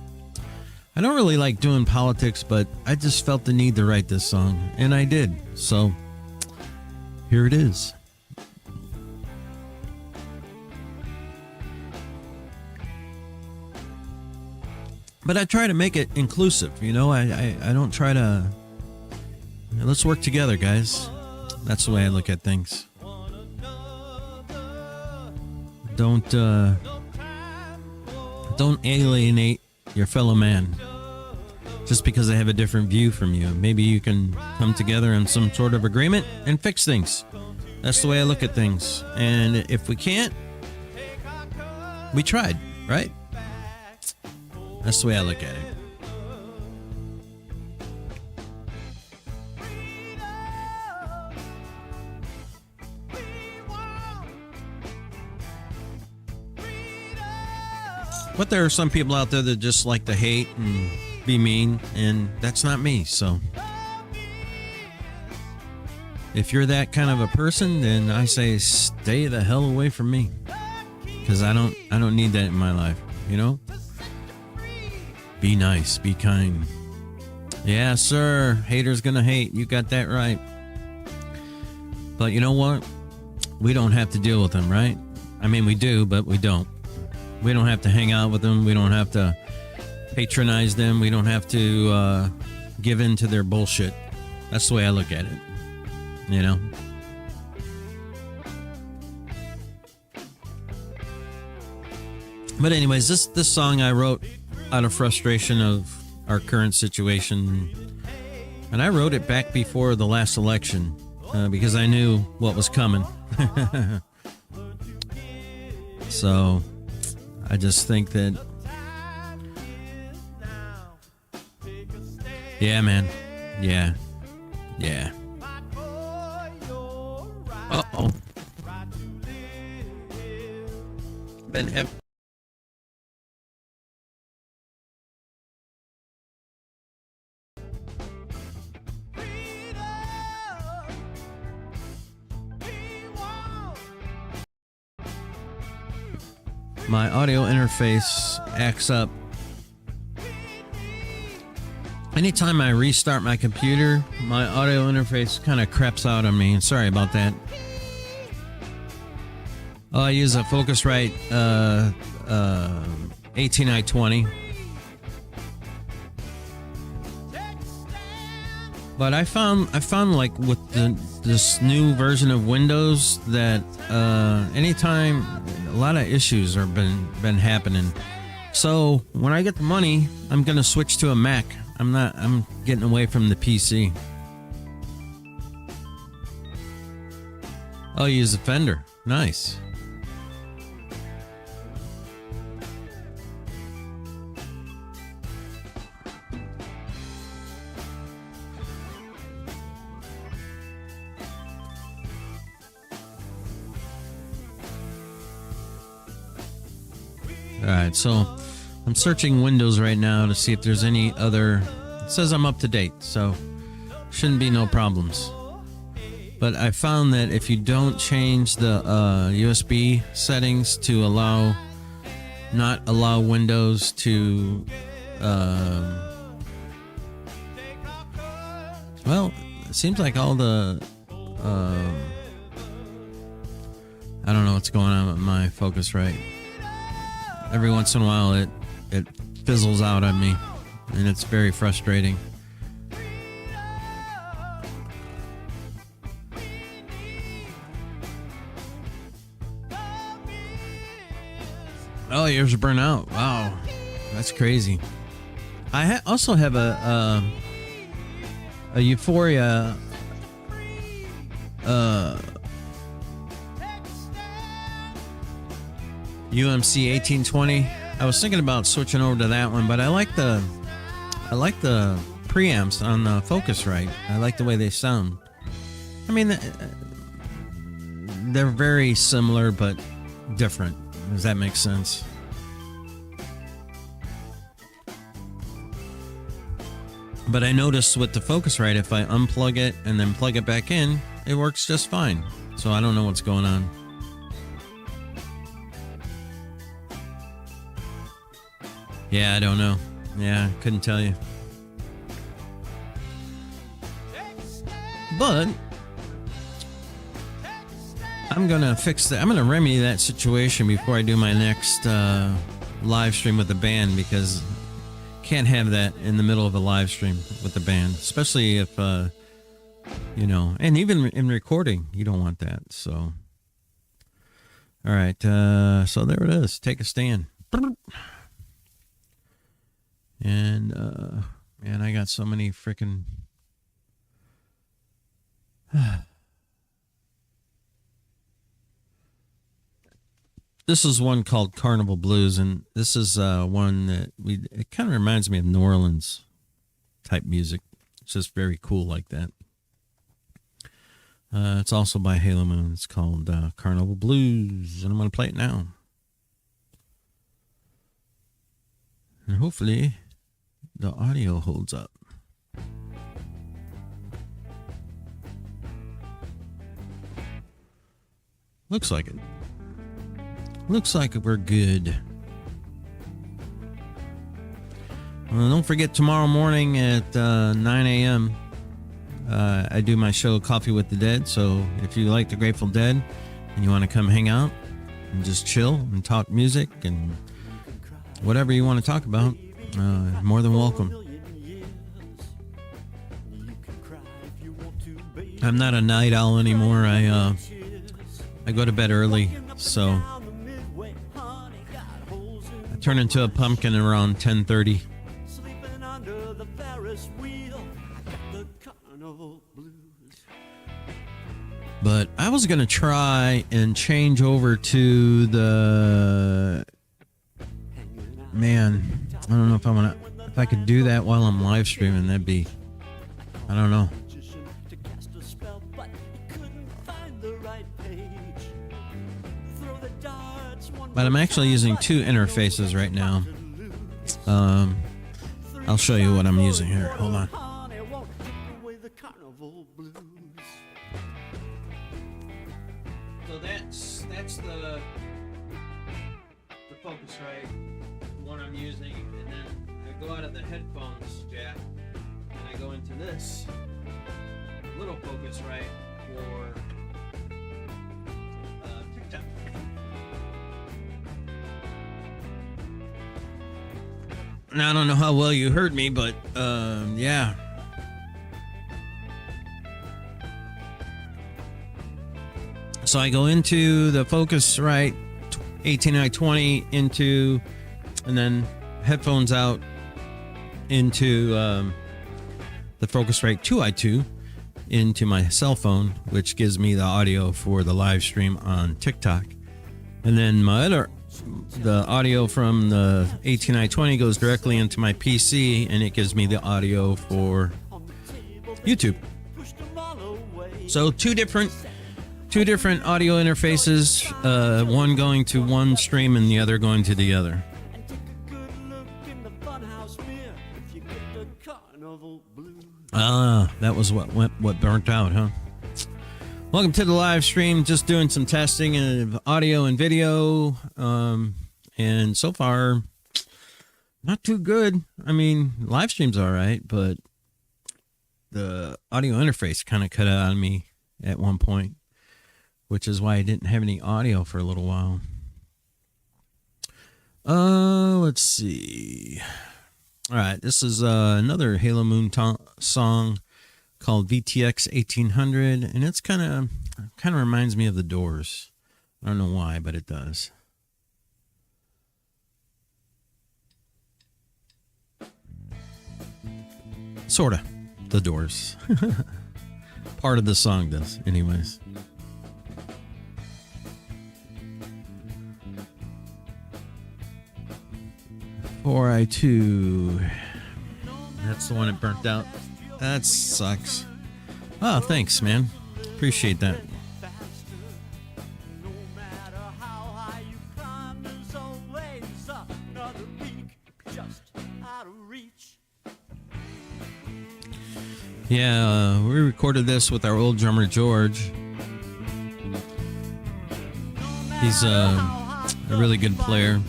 I don't really like doing politics, but I just felt the need to write this song, and I did. So, here it is. But I try to make it inclusive, I don't try to... Let's work together, guys. That's the way I look at things. Don't alienate your fellow man just because they have a different view from you. Maybe you can come together in some sort of agreement and fix things. That's the way I look at things. And if we can't, we tried, right? That's the way I look at it. But there are some people out there that just like to hate and be mean, and that's not me. So if you're that kind of a person, then I say stay the hell away from me, because I don't need that in my life. Be nice, be kind. Yeah, sir. Haters gonna hate. You got that right. But you know what? We don't have to deal with them, right? I mean, we do, but we don't. We don't have to hang out with them. We don't have to patronize them. We don't have to give in to their bullshit. That's the way I look at it. But anyways, this song I wrote out of frustration of our current situation. And I wrote it back before the last election because I knew what was coming. So... I just think that, yeah, man, yeah. Uh-oh. Been heavy. My audio interface acts up. Anytime I restart my computer, my audio interface kind of craps out on me. Sorry about that. Oh, I use a Focusrite 18i20. But I found like with this new version of Windows that anytime a lot of issues are been happening. So when I get the money, I'm gonna switch to a Mac. I'm getting away from the PC. Oh, you use Defender. Nice. Alright, so I'm searching Windows right now to see if there's any other. It says I'm up to date, so shouldn't be no problems. But I found that if you don't change the USB settings to not allow Windows to, well, it seems like all the, I don't know what's going on with my Focusrite. Every once in a while it fizzles out on me, and it's very frustrating. Oh, yours are burnt out. Wow, that's crazy. I also have a Euphoria UMC 1820. I was thinking about switching over to that one, but I like the preamps on the Focusrite. I like the way they sound. I mean, they're very similar but different. Does that make sense? But I noticed with the Focusrite, if I unplug it and then plug it back in, it works just fine. So I don't know what's going on. Yeah, I don't know. Yeah, couldn't tell you. But I'm gonna fix that. I'm gonna remedy that situation before I do my next live stream with the band, because can't have that in the middle of a live stream with the band, especially if you know, and even in recording, you don't want that. So, all right, so there it is. Take a stand. And man, I got so many freaking this is one called Carnival Blues, and this is one that it kind of reminds me of New Orleans type music. It's just very cool like that. It's also by Halo Moon. It's called Carnival Blues, and I'm going to play it now. And hopefully the audio holds up. Looks like it. Looks like we're good. Well, don't forget, tomorrow morning at 9 a.m. I do my show Coffee with the Dead. So if you like the Grateful Dead and you want to come hang out and just chill and talk music and whatever you want to talk about, more than welcome. I'm not a night owl anymore. I go to bed early, so I turn into a pumpkin around 10:30. But I was gonna try and change over to the man. I don't know if I could do that while I'm live streaming. That'd be, I don't know. But I'm actually using two interfaces right now. I'll show you what I'm using here. Hold on. So that's the Focusrite, the one I'm using, and then I go out of the headphones jack and I go into this little Focusrite for TikTok. Now I don't know how well you heard me, but yeah. So I go into the Focusrite 18i20 into, and then headphones out into the Focusrite 2i2 into my cell phone, which gives me the audio for the live stream on TikTok. And then the audio from the 18i20 goes directly into my PC, and it gives me the audio for YouTube. So two different audio interfaces, one going to one stream and the other going to the other. That was what burnt out, huh? Welcome to the live stream. Just doing some testing of audio and video, and so far, not too good. I mean, live stream's all right, but the audio interface kind of cut out on me at one point, which is why I didn't have any audio for a little while. Let's see. All right, this is another Halo Moon song called VTX 1800, and it's kind of reminds me of The Doors. I don't know why, but it does. Sorta. The Doors. Part of the song does, anyways. Or I2. That's the one that burnt out. That sucks. Oh, thanks, man. Appreciate that. Yeah, we recorded this with our old drummer, George. He's a really good player.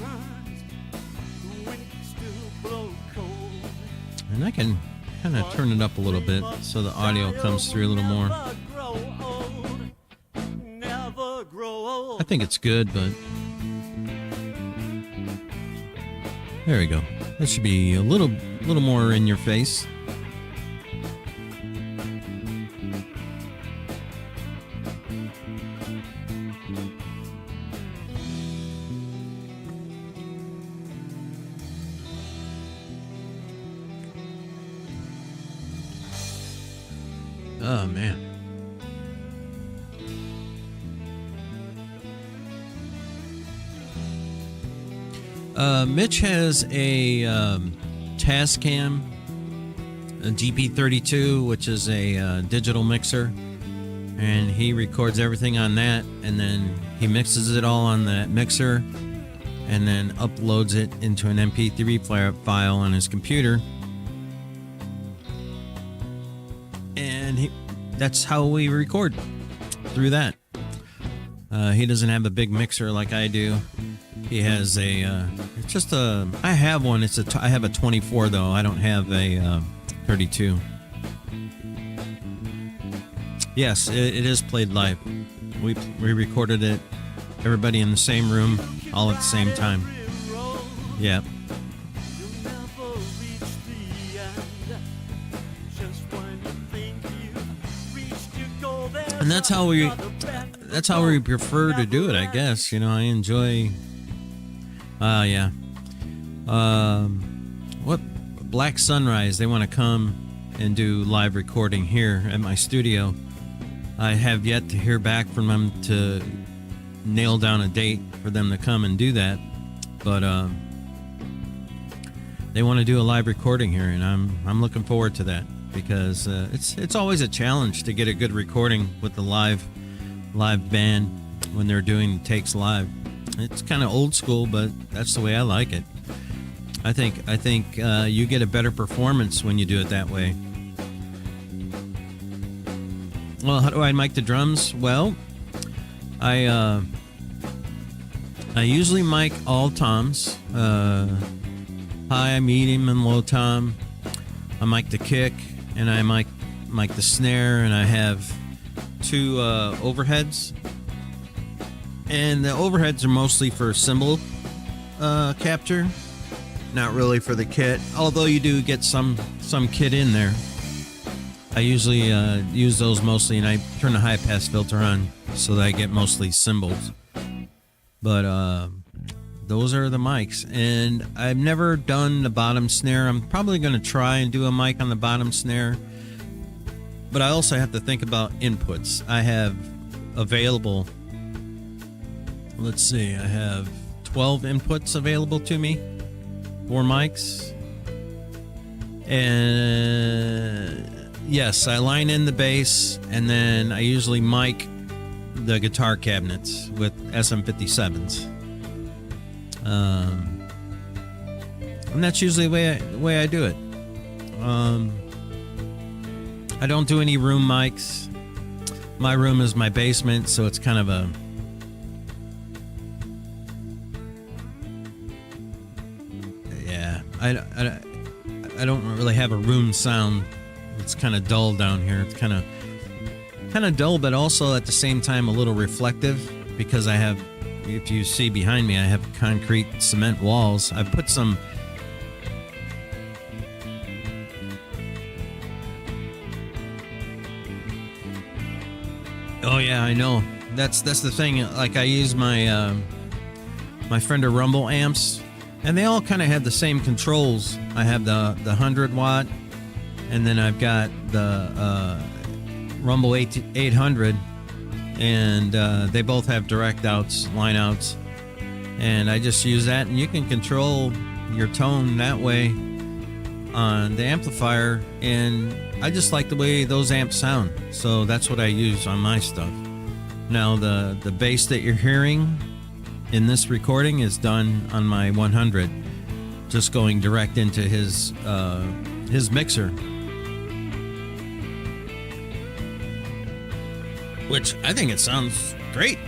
And I can kind of turn it up a little bit so the audio comes through a little more. I think it's good, but there we go. That should be a little more in your face. Oh, man. Mitch has a Tascam, a GP32, which is a digital mixer, and he records everything on that, and then he mixes it all on that mixer, and then uploads it into an MP3 file on his computer. And that's how we record, through that. He doesn't have a big mixer like I do. He has I have one. I have a 24 though. I don't have a 32. Yes, it is played live. We recorded it, everybody in the same room, all at the same time. Yeah. And that's how we prefer to do it, I guess. You know, I enjoy. Yeah. What Black Sunrise? They want to come and do live recording here at my studio. I have yet to hear back from them to nail down a date for them to come and do that, but they want to do a live recording here, and I'm looking forward to that. Because it's always a challenge to get a good recording with the live band when they're doing takes live. It's kind of old school, but that's the way I like it. I think you get a better performance when you do it that way. Well, how do I mic the drums? Well, I usually mic all toms, high, medium, and low tom. I mic the kick. And I mic the snare, and I have two overheads. And the overheads are mostly for cymbal capture, not really for the kit. Although you do get some kit in there. I usually use those mostly, and I turn the high pass filter on so that I get mostly cymbals. But those are the mics, and I've never done the bottom snare. I'm probably going to try and do a mic on the bottom snare, but I also have to think about inputs. I have available, let's see, I have 12 inputs available to me for mics. And yes, I line in the bass, and then I usually mic the guitar cabinets with SM57s. And that's usually the way I do it. I don't do any room mics. My room is my basement, so it's kind of a I don't really have a room sound. It's kind of dull down here. It's kind of dull, but also at the same time a little reflective, because I have, if you see behind me, I have concrete cement walls. I put some Oh yeah, I know. That's the thing. Like, I use my Fender Rumble amps, and they all kind of have the same controls. I have the 100 watt, and then I've got the Rumble 800, and they both have direct outs, line outs, and I just use that, and you can control your tone that way on the amplifier, and I just like the way those amps sound, so that's what I use on my stuff. Now the bass that you're hearing in this recording is done on my 100, just going direct into his mixer, which I think it sounds great.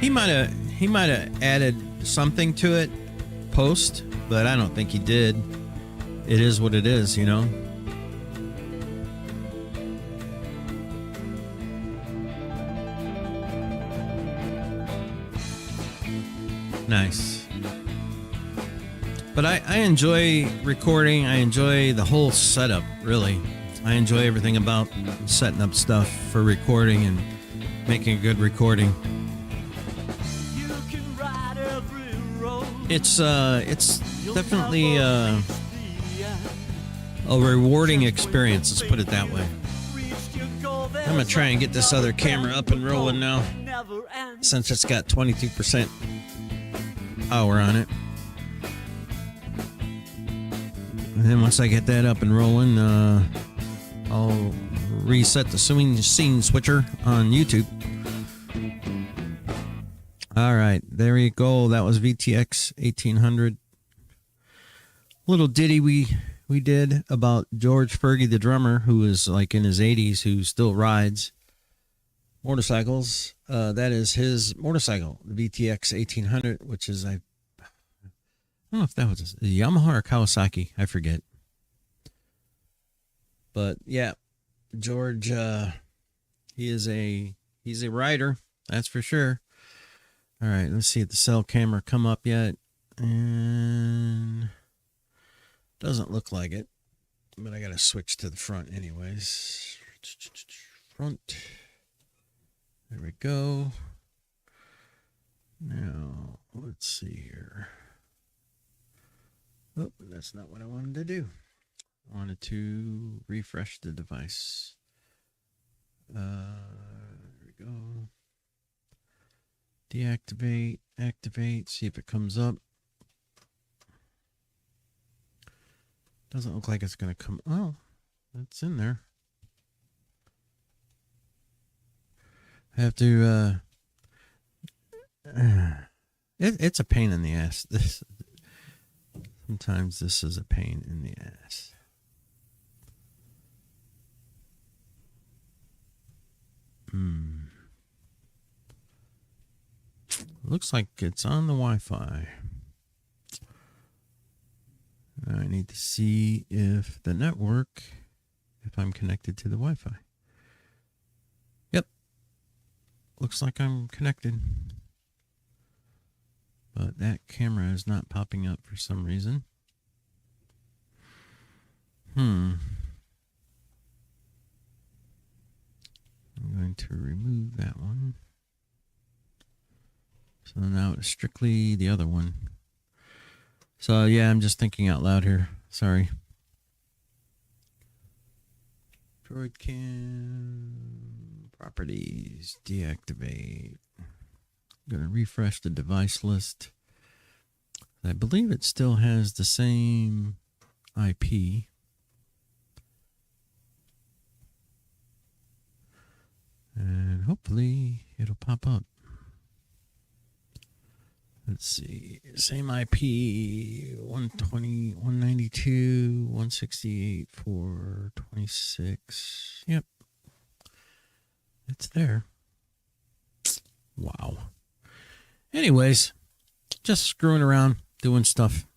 He might have added something to it post, but I don't think he did. It is what it is, you know. Nice. But I enjoy recording. I enjoy the whole setup, really. I enjoy everything about setting up stuff for recording and making a good recording. It's definitely a rewarding experience, let's put it that way. I'm gonna try and get this other camera up and rolling now, since it's got 22% power on it. And then once I get that up and rolling, I'll reset the scene switcher on YouTube. All right, there you go. That was VTX 1800. Little ditty we did about George Fergie, the drummer, who is like in his 80s, who still rides motorcycles. That is his motorcycle, the VTX 1800, which is, I don't know if that was a Yamaha or Kawasaki. I forget. But yeah, George, he's a rider, that's for sure. All right, let's see if the cell camera come up yet. And doesn't look like it, but I got to switch to the front anyways. Front. There we go. Now, let's see here. Oh, that's not what I wanted to do. I wanted to refresh the device. There we go. Deactivate, activate, see if it comes up. Doesn't look like it's going to come. Oh, it's in there. I have to, it's a pain in the ass. Sometimes this is a pain in the ass. Looks like it's on the Wi-Fi. I need to see if the network, if I'm connected to the Wi-Fi. Yep. Looks like I'm connected. But that camera is not popping up for some reason. I'm going to remove that one. So now it's strictly the other one. So yeah, I'm just thinking out loud here. Sorry. Droid cam properties, deactivate. I'm going to refresh the device list. I believe it still has the same IP. And hopefully it'll pop up. Let's see. Same IP, 120, 192, 168, 426. Yep. It's there. Wow. Anyways, just screwing around, doing stuff.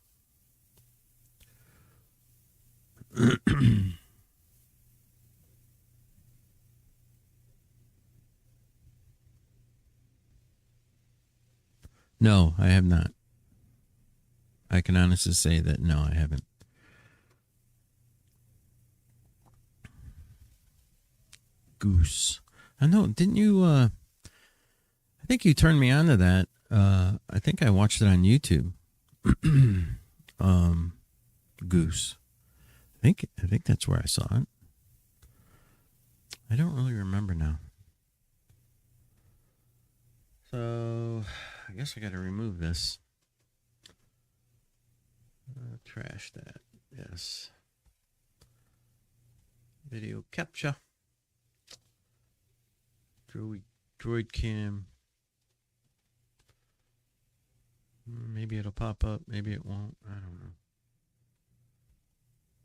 No, I have not. I can honestly say that no, I haven't. Goose. I know, didn't you I think you turned me on to that. I think I watched it on YouTube. Goose. I think that's where I saw it. I don't really remember now. So I guess I got to remove this. Trash that. Yes. Video capture. Droid cam. Maybe it'll pop up. Maybe it won't. I don't know.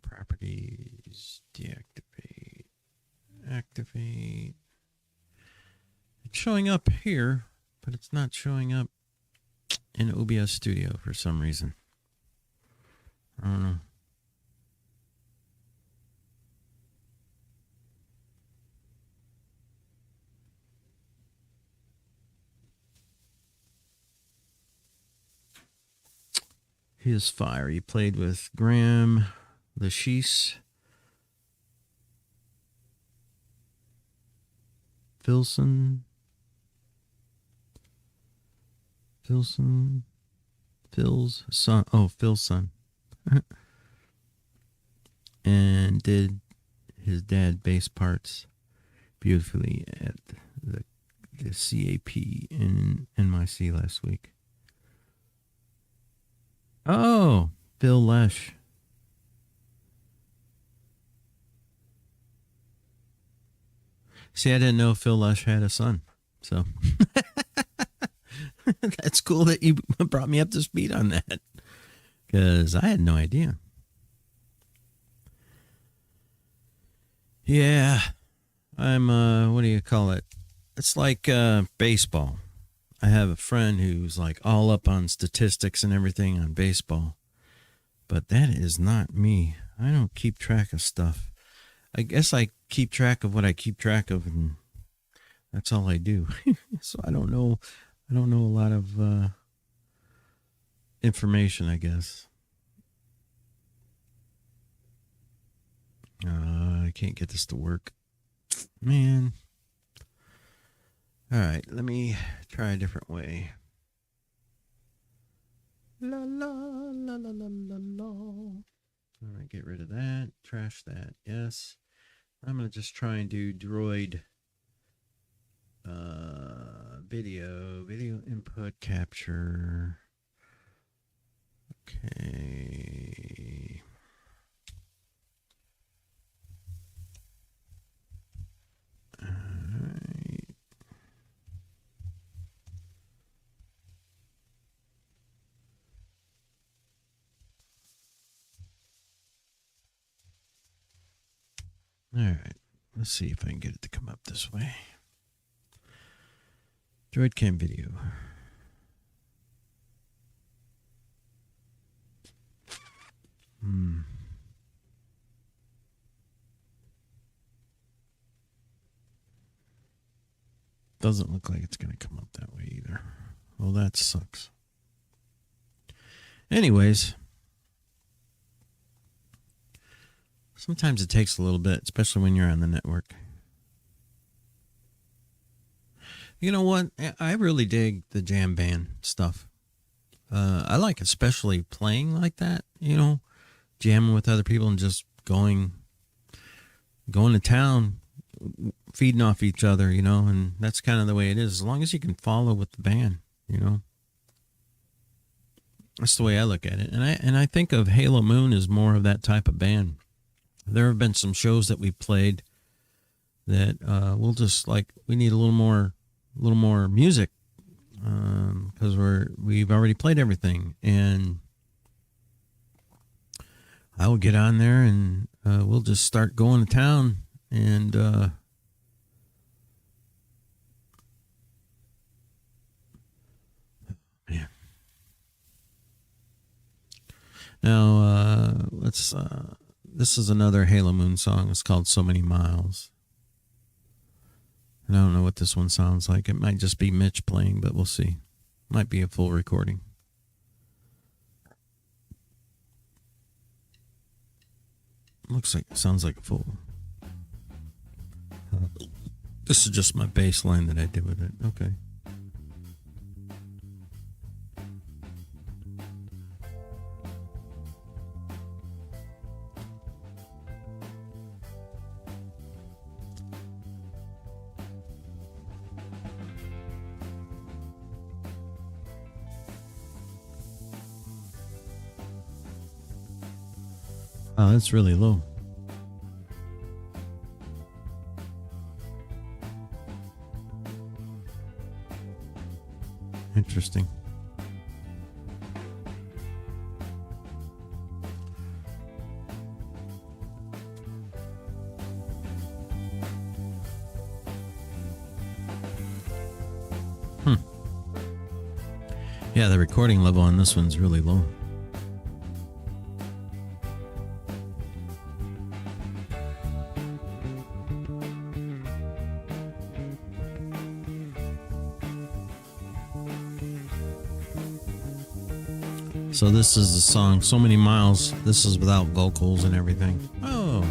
Properties. Deactivate. Activate. It's showing up here, but it's not showing up in OBS Studio for some reason. I don't know. He is fire. He played with Graham Lashice, Philson, Phil's son. Oh, Phil's son. And did his dad bass parts beautifully at the CAP in NYC last week. Oh, Phil Lesh. See, I didn't know Phil Lesh had a son. So that's cool that you brought me up to speed on that, because I had no idea. Yeah, I'm, what do you call it? It's like baseball. I have a friend who's like all up on statistics and everything on baseball, but that is not me. I don't keep track of stuff. I guess I keep track of what I keep track of, and that's all I do. So I don't know a lot of information, I guess. I can't get this to work. Man. All right, let me try a different way. La la la la la la la. All right, get rid of that. Trash that. Yes. I'm going to just try and do droid video input capture. Okay. All right. All right. Let's see if I can get it to come up this way. Droid cam video. Doesn't look like it's going to come up that way either. Well, that sucks. Anyways, sometimes it takes a little bit, especially when you're on the network. You know what? I really dig the jam band stuff. I like especially playing like that, jamming with other people and just going to town, feeding off each other, and that's kind of the way it is. As long as you can follow with the band, that's the way I look at it. And I think of Halo Moon as more of that type of band. There have been some shows that we played that we'll just we need a little more music because we've already played everything, and I will get on there and we'll just start going to town and yeah. Now let's. This is another Halo Moon song. It's called "So Many Miles." And I don't know what this one sounds like. It might just be Mitch playing, but we'll see. Might be a full recording. Sounds like a full. This is just my bass line that I did with it. Okay. Oh, that's really low. Interesting. Yeah, the recording level on this one's really low. So this is the song "So Many Miles." This is without vocals and everything. Oh,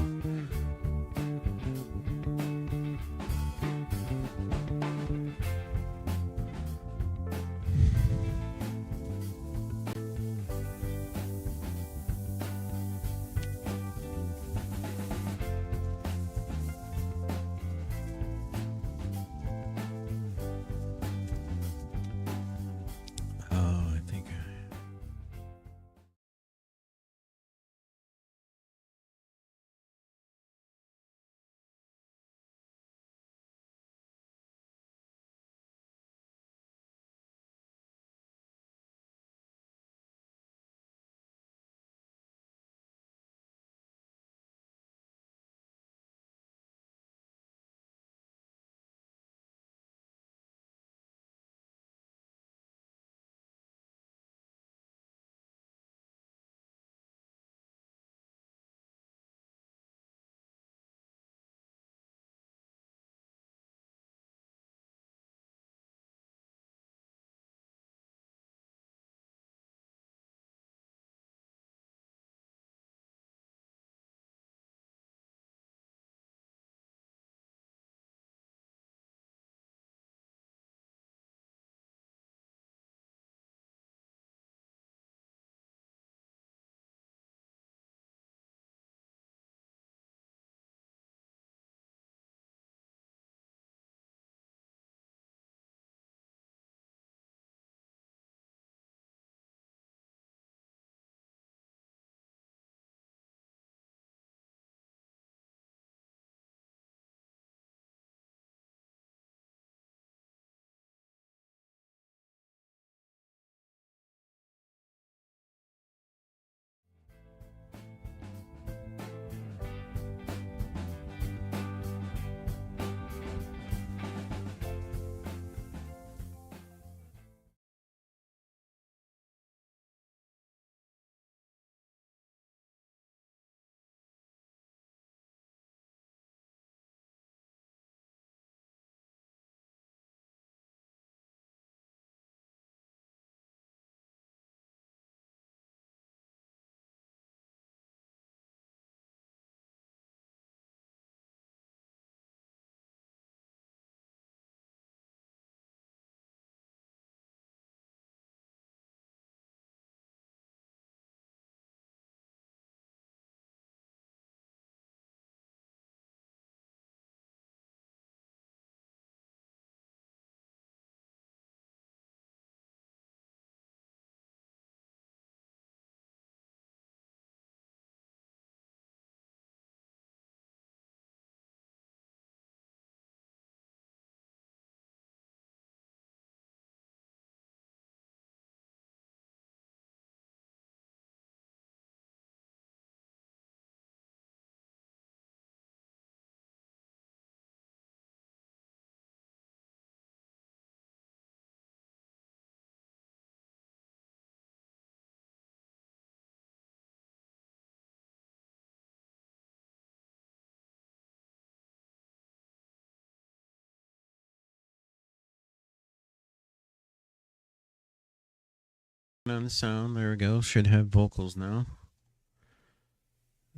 On the sound, there we go. Should have vocals now.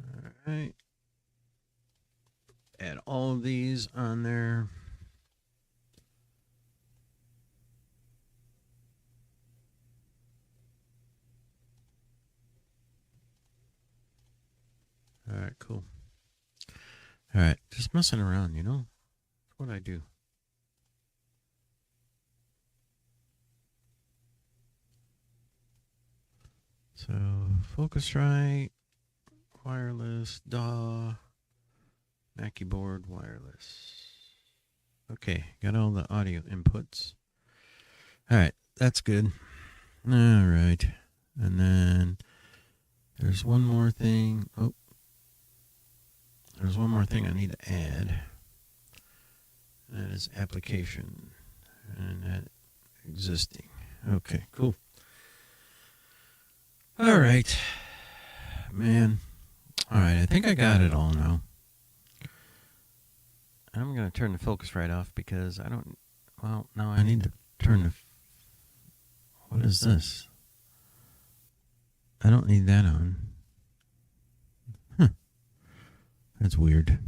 All right. Add all of these on there. All right, cool. All right, just messing around, you know? That's what I do. So, Focusrite, wireless, DAW, Mackie board, wireless. Okay, got all the audio inputs. All right, that's good. All right, and then there's one more thing. Oh, there's one more thing I need to add. That is application and that existing. Okay, cool. All right, man. All right, I think I got it all now. I'm going to turn the Focusrite off because I don't, well, no, I need to turn the, what is this? I don't need that on. Huh. That's weird.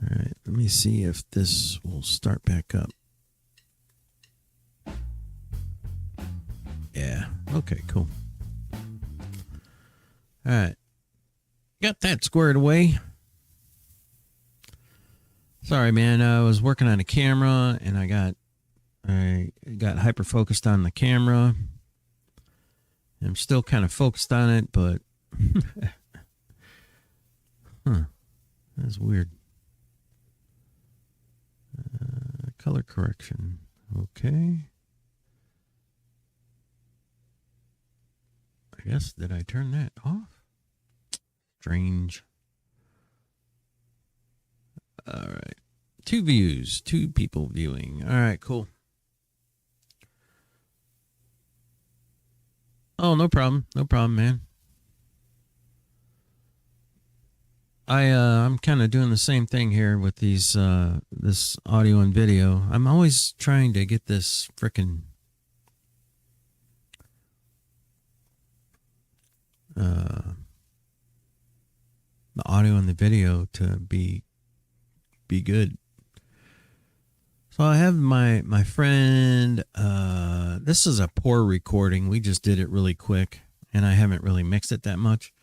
All right, let me see if this will start back up. Yeah, okay, cool. All right, got that squared away. Sorry, man, I was working on a camera and I got hyper focused on the camera. I'm still kind of focused on it, but huh, that's weird. Color correction, okay. I guess, did I turn that off? Strange. All right. 2 views, 2 people viewing. All right, cool. Oh, no problem. No problem, man. I'm kind of doing the same thing here with these this audio and video. I'm always trying to get this frickin' the audio and the video to be good. So I have my friend, this is a poor recording. We just did it really quick and I haven't really mixed it that much,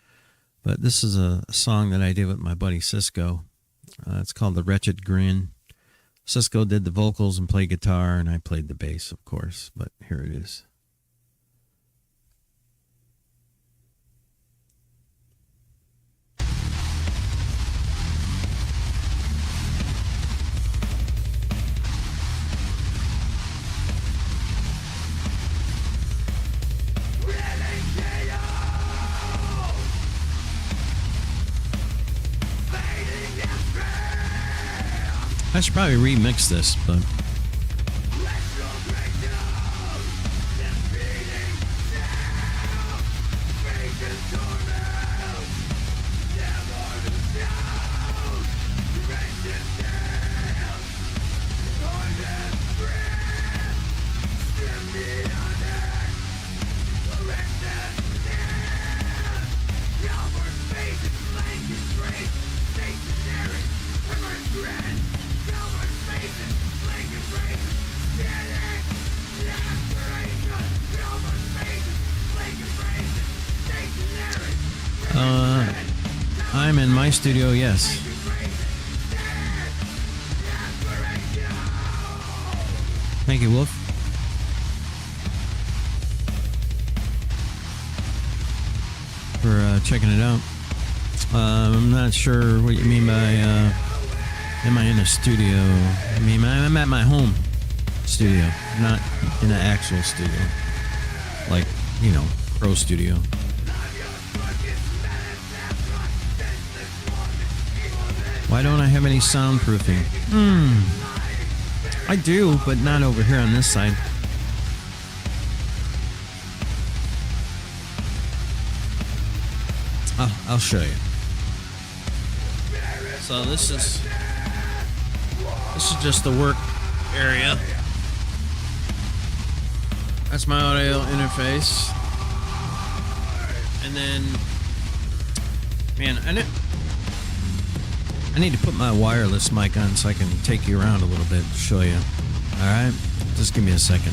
but this is a song that I did with my buddy Cisco. It's called The Wretched Grin. Cisco did the vocals and played guitar and I played the bass, of course, but here it is. I should probably remix this, but I'm in my studio, yes. Thank you, Wolf. For checking it out. I'm not sure what you mean by, am I in a studio? I mean, I'm at my home studio, not in an actual studio. Like, you know, pro studio. Why don't I have any soundproofing? I do, but not over here on this side. I'll show you. So this is just the work area. That's my audio interface. And then, man, I need to put my wireless mic on so I can take you around a little bit to show you. All right, just give me a second.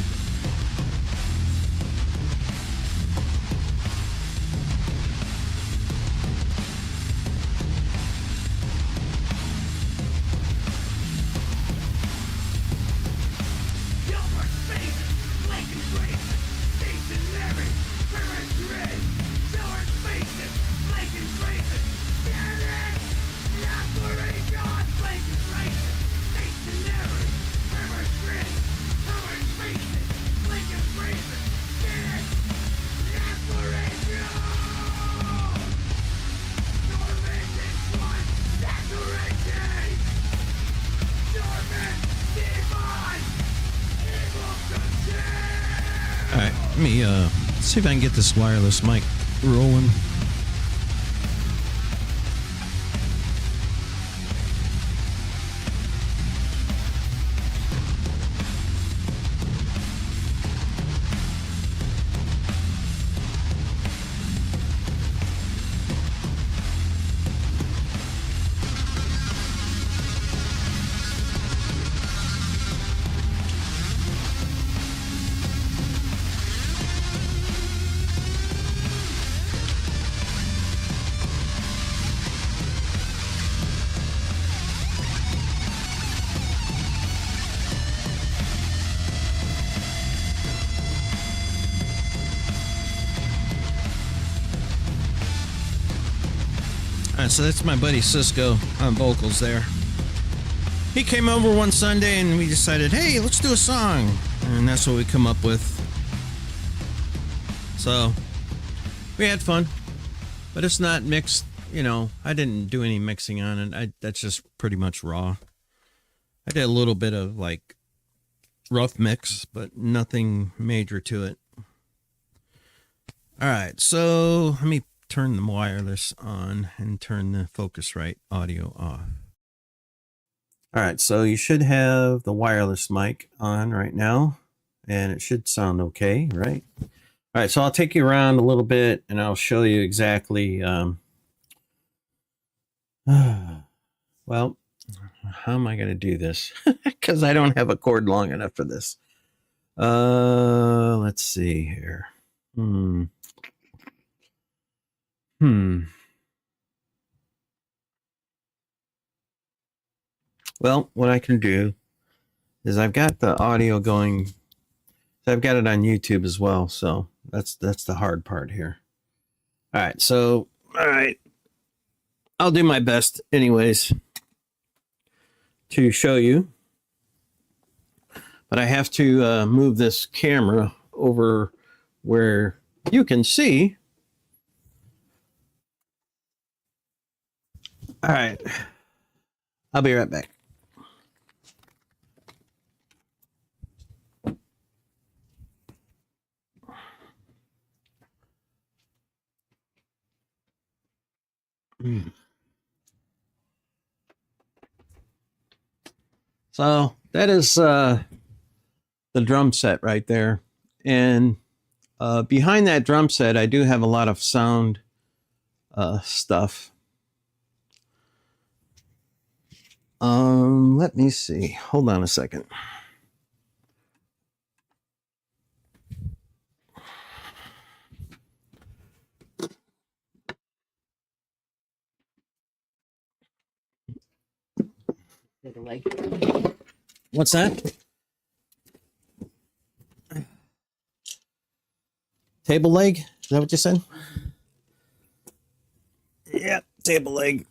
Alright, let me see if I can get this wireless mic rolling. Alright, so that's my buddy Cisco on vocals there. He came over one Sunday and we decided, hey, let's do a song. And that's what we come up with. So, we had fun. But it's not mixed, you know, I didn't do any mixing on it. That's just pretty much raw. I did a little bit of, like, rough mix, but nothing major to it. Alright, so let me turn the wireless on and turn the Focusrite audio off. All right, so you should have the wireless mic on right now, and it should sound okay, right? All right, so I'll take you around a little bit, and I'll show you exactly, well, how am I going to do this? Because I don't have a cord long enough for this. Let's see here. Well, what I can do is I've got the audio going. I've got it on YouTube as well, so that's the hard part here. All right, so I'll do my best anyways to show you. But I have to move this camera over where you can see. All right, I'll be right back. So that is the drum set right there. And behind that drum set, I do have a lot of sound stuff. Let me see. Hold on a second. What's that? Table leg? Is that what you said? Yeah, table leg.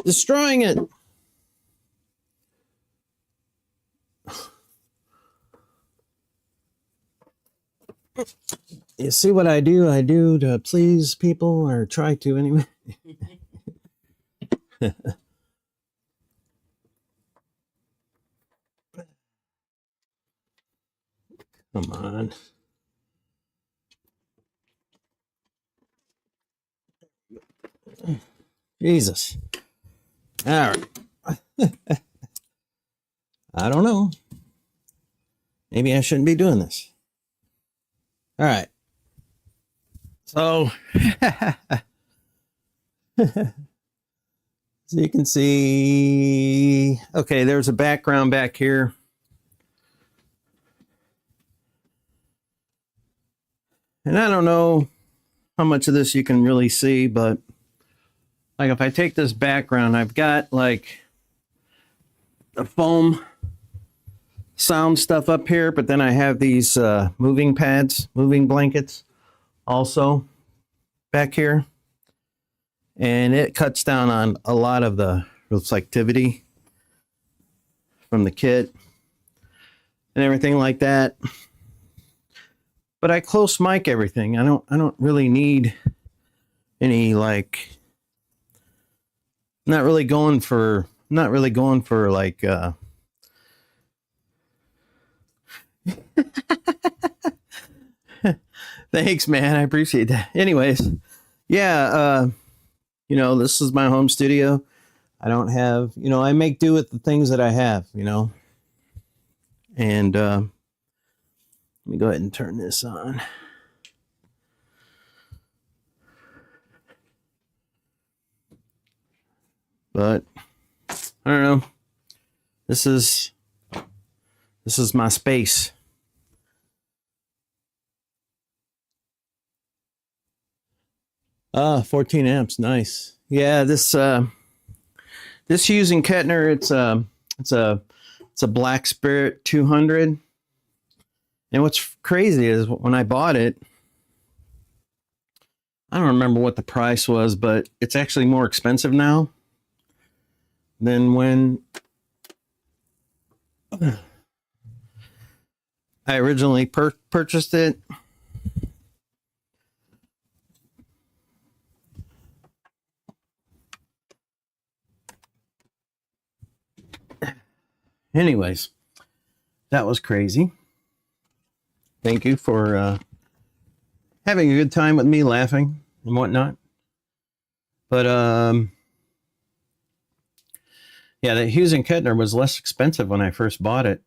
Destroying it. You see what I do? I do to please people, or try to anyway. Come on. Jesus. All right. I don't know. maybe I shouldn't be doing this. All right. So, so you can see, okay, there's a background back here. And I don't know how much of this you can really see, but like if I take this background, I've got like the foam sound stuff up here, but then I have these moving pads, moving blankets also back here. And it cuts down on a lot of the reflectivity from the kit and everything like that. But I close mic everything. I don't really need any like not really going for like thanks, man. I appreciate that. Anyways, yeah, you know, this is my home studio. I don't have, you know, I make do with the things that I have, you know. And let me go ahead and turn this on. But I don't know. This is my space. Ah, 14 amps, nice. Yeah, this Hughes and Kettner, it's a Black Spirit 200. And what's crazy is when I bought it, I don't remember what the price was, but it's actually more expensive now than when I originally purchased it. Anyways, that was crazy. Thank you for having a good time with me, laughing and whatnot. But yeah, the Hughes and Kettner was less expensive when I first bought it.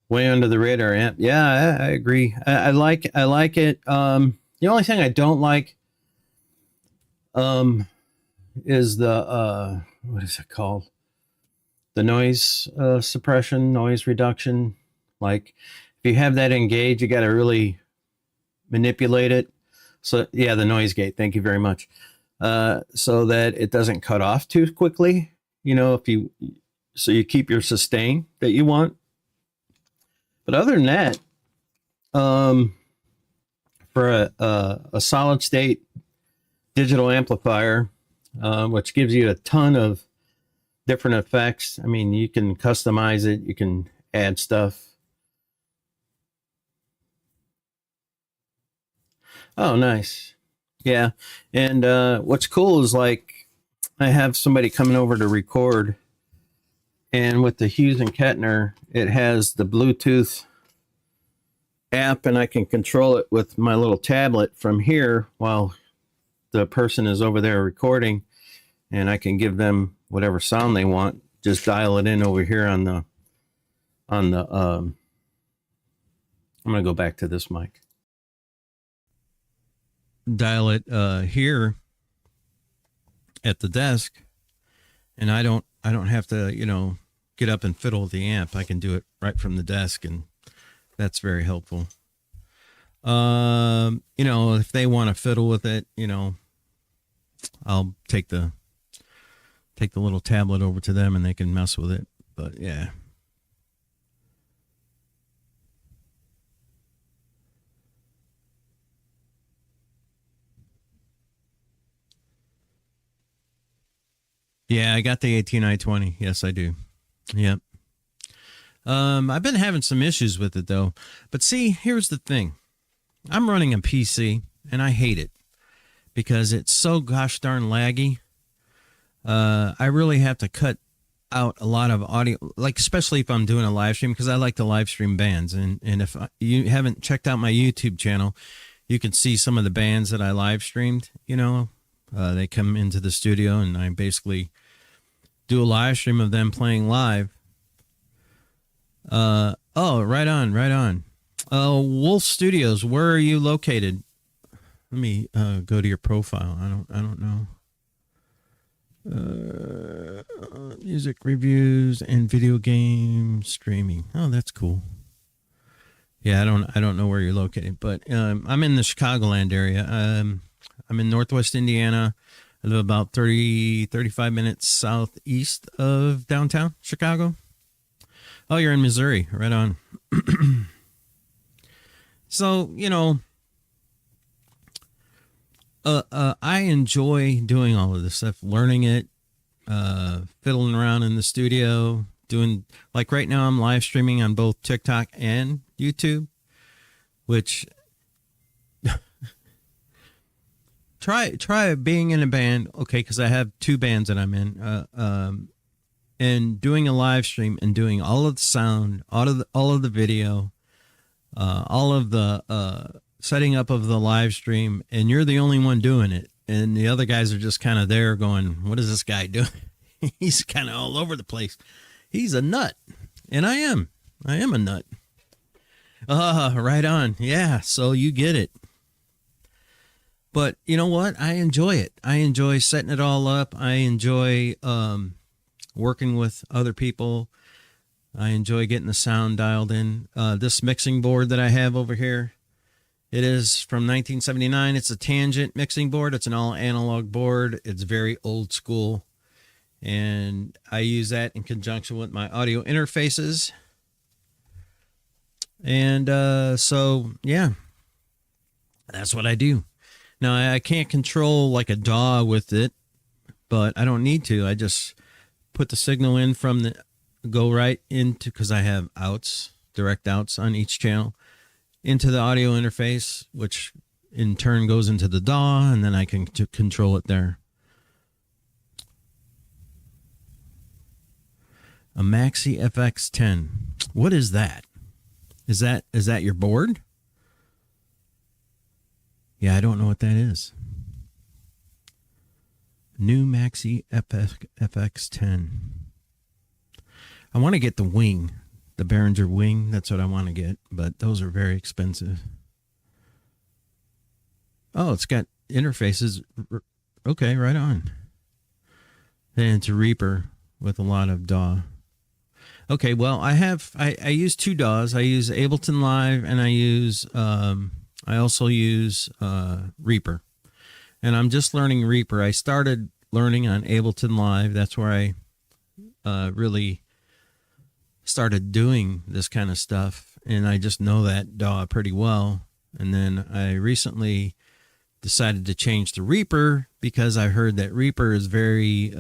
Way under the radar amp. Yeah, I agree. I like it. The only thing I don't like is the what is it called? The noise suppression, noise reduction. Like if you have that engaged, you got to really manipulate it. So yeah, the noise gate. Thank you very much. So that it doesn't cut off too quickly. You know, so you keep your sustain that you want. But other than that, for a solid state digital amplifier, which gives you a ton of different effects. I mean, you can customize it. You can add stuff. Oh, nice. Yeah. And what's cool is like I have somebody coming over to record, and with the Hughes and Kettner, it has the Bluetooth app, and I can control it with my little tablet from here while the person is over there recording, and I can give them whatever sound they want. Just dial it in over here on the I'm going to go back to this mic. Dial it here at the desk, and I don't have to, you know, get up and fiddle with the amp. I can do it right from the desk, and that's very helpful. You know, if they want to fiddle with it, you know, I'll take the little tablet over to them and they can mess with it. But yeah. Yeah, I got the 18i20. Yes, I do. Yep. I've been having some issues with it though. But see, here's the thing. I'm running a PC and I hate it because it's so gosh darn laggy. I really have to cut out a lot of audio, like especially if I'm doing a live stream, because I like to live stream bands. And if you haven't checked out my YouTube channel, you can see some of the bands that I live streamed. You know, they come into the studio and I basically do a live stream of them playing live. Oh, right on, right on. Wolf Studios, where are you located? Let me go to your profile. I don't know. Music reviews and video game streaming. Oh, that's cool. Yeah, I don't know where you're located, but I'm in the Chicagoland area. I'm in Northwest Indiana. I live about 35 minutes southeast of downtown Chicago. Oh, you're in Missouri. Right on. So, I enjoy doing all of this stuff, learning it, fiddling around in the studio, doing, like right now I'm live streaming on both TikTok and YouTube, which try being in a band. Okay. Cause I have two bands that I'm in, and doing a live stream and doing all of the sound, all of the video, all of the, setting up of the live stream, and you're the only one doing it. And the other guys are just kind of there going, what is this guy doing? He's kind of all over the place. He's a nut. And I am a nut. Right on. Yeah. So you get it. But you know what? I enjoy it. I enjoy setting it all up. I enjoy, working with other people. I enjoy getting the sound dialed in. This mixing board that I have over here, it is from 1979. It's a Tangent mixing board. It's an all analog board. It's very old school. And I use that in conjunction with my audio interfaces. And so, yeah, that's what I do. Now, I can't control like a DAW with it, but I don't need to. I just put the signal in go right into, because I have direct outs on each channel, into the audio interface, which in turn goes into the DAW, and then I can control it there. A Maxi FX10. What is that? Is that your board? Yeah, I don't know what that is. New Maxi FX10. I want to get the wing. The Behringer wing, that's what I want to get, but those are very expensive. Oh, it's got interfaces. Okay, right on. And it's a Reaper with a lot of DAW. Okay, well, I use two DAWs. I use Ableton Live, and I also use Reaper. And I'm just learning Reaper. I started learning on Ableton Live. That's where I really started doing this kind of stuff, and I just know that DAW pretty well. And then I recently decided to change to Reaper because I heard that Reaper is very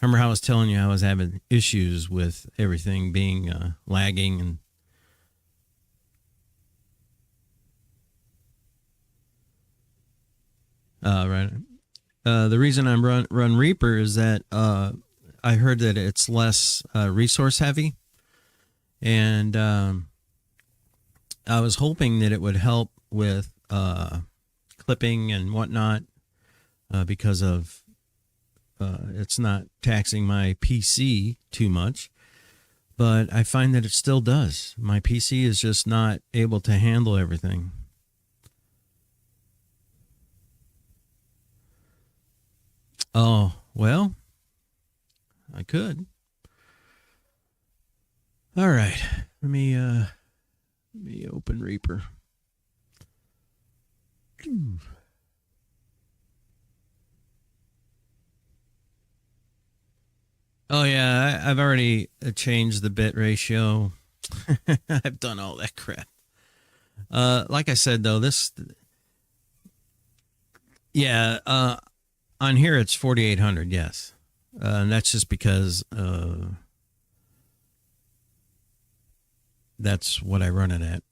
remember how I was telling you I was having issues with everything being lagging, and right. The reason I'm run Reaper is that I heard that it's less resource heavy, and I was hoping that it would help with clipping and whatnot, because of it's not taxing my PC too much. But I find that it still does. My PC is just not able to handle everything. Oh, well, I could. All right. Let me open Reaper. Oh yeah, I've already changed the bit ratio. I've done all that crap. Like I said though, on here it's 4800, yes. And that's just because that's what I run it at.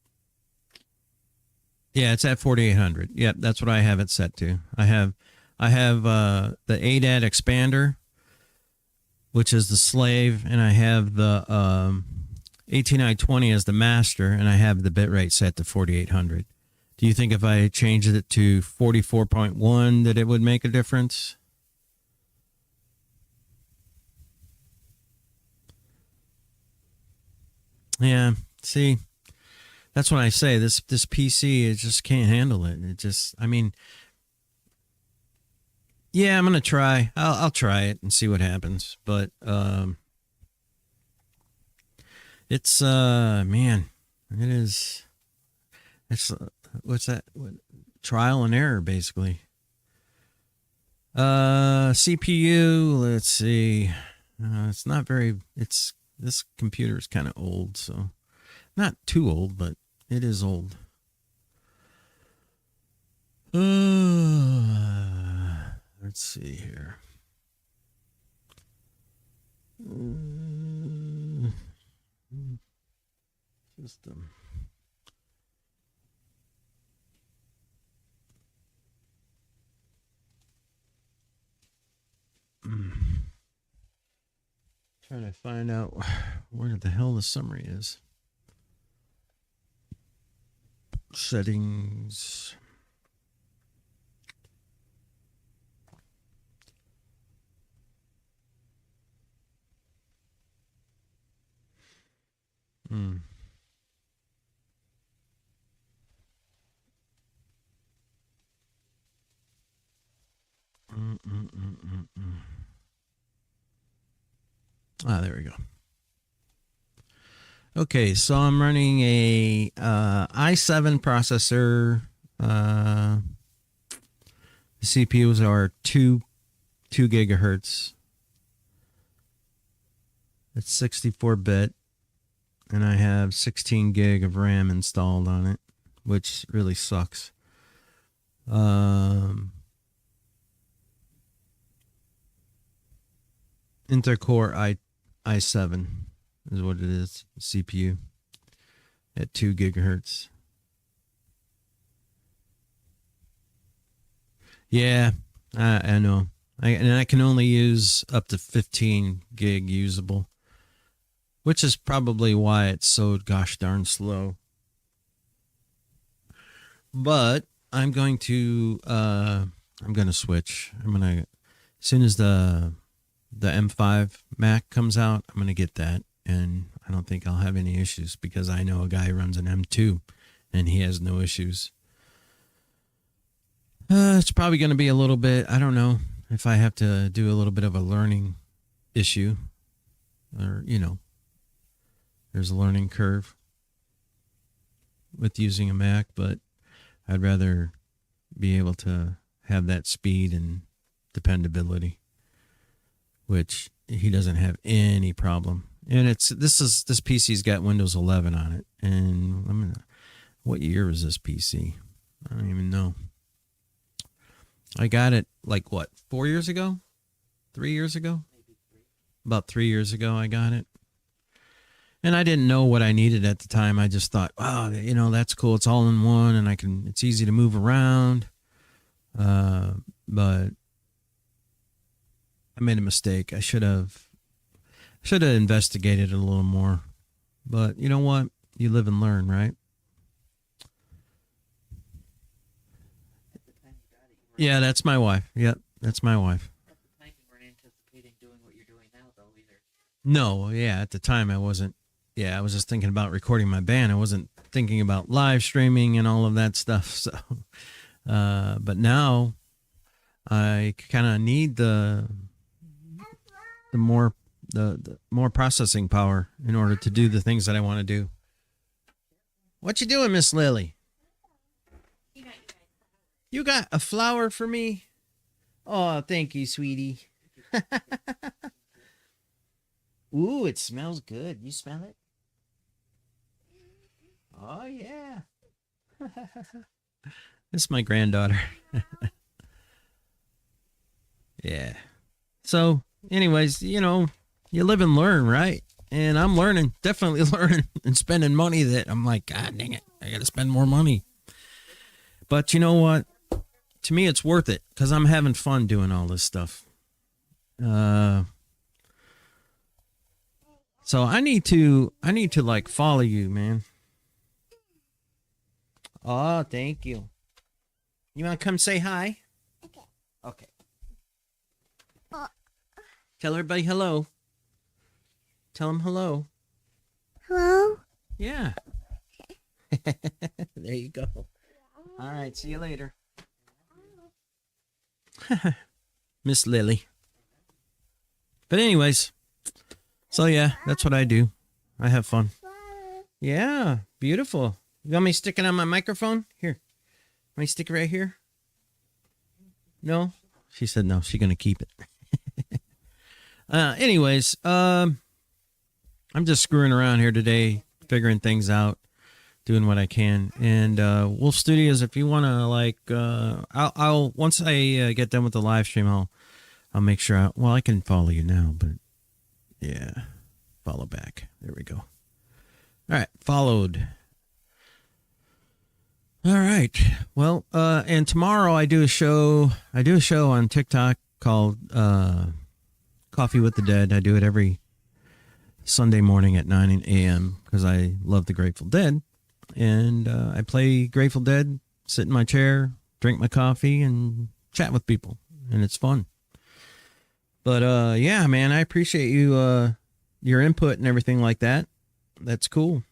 Yeah, it's at 4800. Yep, that's what I have it set to. I have the ADAT expander, which is the slave, and I have the 18i20 as the master, and I have the bitrate set to 4800. Do you think if I changed it to 44.1 that it would make a difference? Yeah. See, that's when I say this PC, it just can't handle it. It just, I mean, yeah, I'm gonna try. I'll try it and see what happens. But it's man, it is. It's what's that? Trial and error, basically. CPU. Let's see. It's not very. It's this computer is kind of old, so not too old, but it is old. Let's see here. System. Trying to find out where the hell the summary is. Settings. Mm. Ah, there we go. Okay, so I'm running a i7 processor. The CPUs are 2 gigahertz. It's 64-bit, and I have 16 gig of RAM installed on it, which really sucks. Intercore i7 is what it is. CPU at 2 gigahertz. Yeah, I know. I can only use up to 15 gig usable, which is probably why it's so gosh darn slow. But I'm going to switch. As soon as the M5 Mac comes out, I'm going to get that, and I don't think I'll have any issues because I know a guy who runs an M2 and he has no issues. It's probably going to be a little bit, I don't know if I have to do a little bit of a learning issue, or, there's a learning curve with using a Mac, but I'd rather be able to have that speed and dependability, which he doesn't have any problem. And this PC's got Windows 11 on it. And what year is this PC? I don't even know. I got it 4 years ago? 3 years ago? Maybe 3. About 3 years ago I got it. And I didn't know what I needed at the time. I just thought, wow, that's cool. It's all in one and it's easy to move around. But I made a mistake. I should have investigated it a little more. But you know what? You live and learn, right? At the time you got it, Yeah, that's my wife. Yep, that's my wife. at the time you weren't anticipating doing what you're doing now, though, either. No, yeah, at the time I wasn't. Yeah, I was just thinking about recording my band. I wasn't thinking about live streaming and all of that stuff. So, but now I kind of need the more processing power in order to do the things that I want to do. What you doing, Miss Lily? You got a flower for me? Oh, thank you, sweetie. Ooh, it smells good. You smell it? Oh, yeah. This is my granddaughter. Yeah. So, anyways, you live and learn, right? And I'm learning, definitely learning and spending money that I'm like, God dang it, I got to spend more money. But you know what? To me, it's worth it because I'm having fun doing all this stuff. So I need to follow you, man. Oh, thank you. You want to come say hi? Okay. Tell everybody hello. Tell them hello. Hello? Yeah. There you go. All right. See you later. Miss Lily. But anyways, so yeah, that's what I do. I have fun. Yeah, beautiful. You want me sticking on my microphone? Here. Want me stick it right here? No? She said no. She's going to keep it. Anyways, I'm just screwing around here today, figuring things out, doing what I can. And Wolf Studios, if you want to, I'll once I get done with the live stream, I'll make sure. I can follow you now, but yeah, follow back. There we go. All right, followed. All right. Well, and tomorrow I do a show on TikTok called Coffee with the Dead. I do it every Sunday morning at 9 a.m. because I love the Grateful Dead. And I play Grateful Dead, sit in my chair, drink my coffee, and chat with people. And it's fun. But yeah, man, I appreciate you, your input and everything like that. That's cool.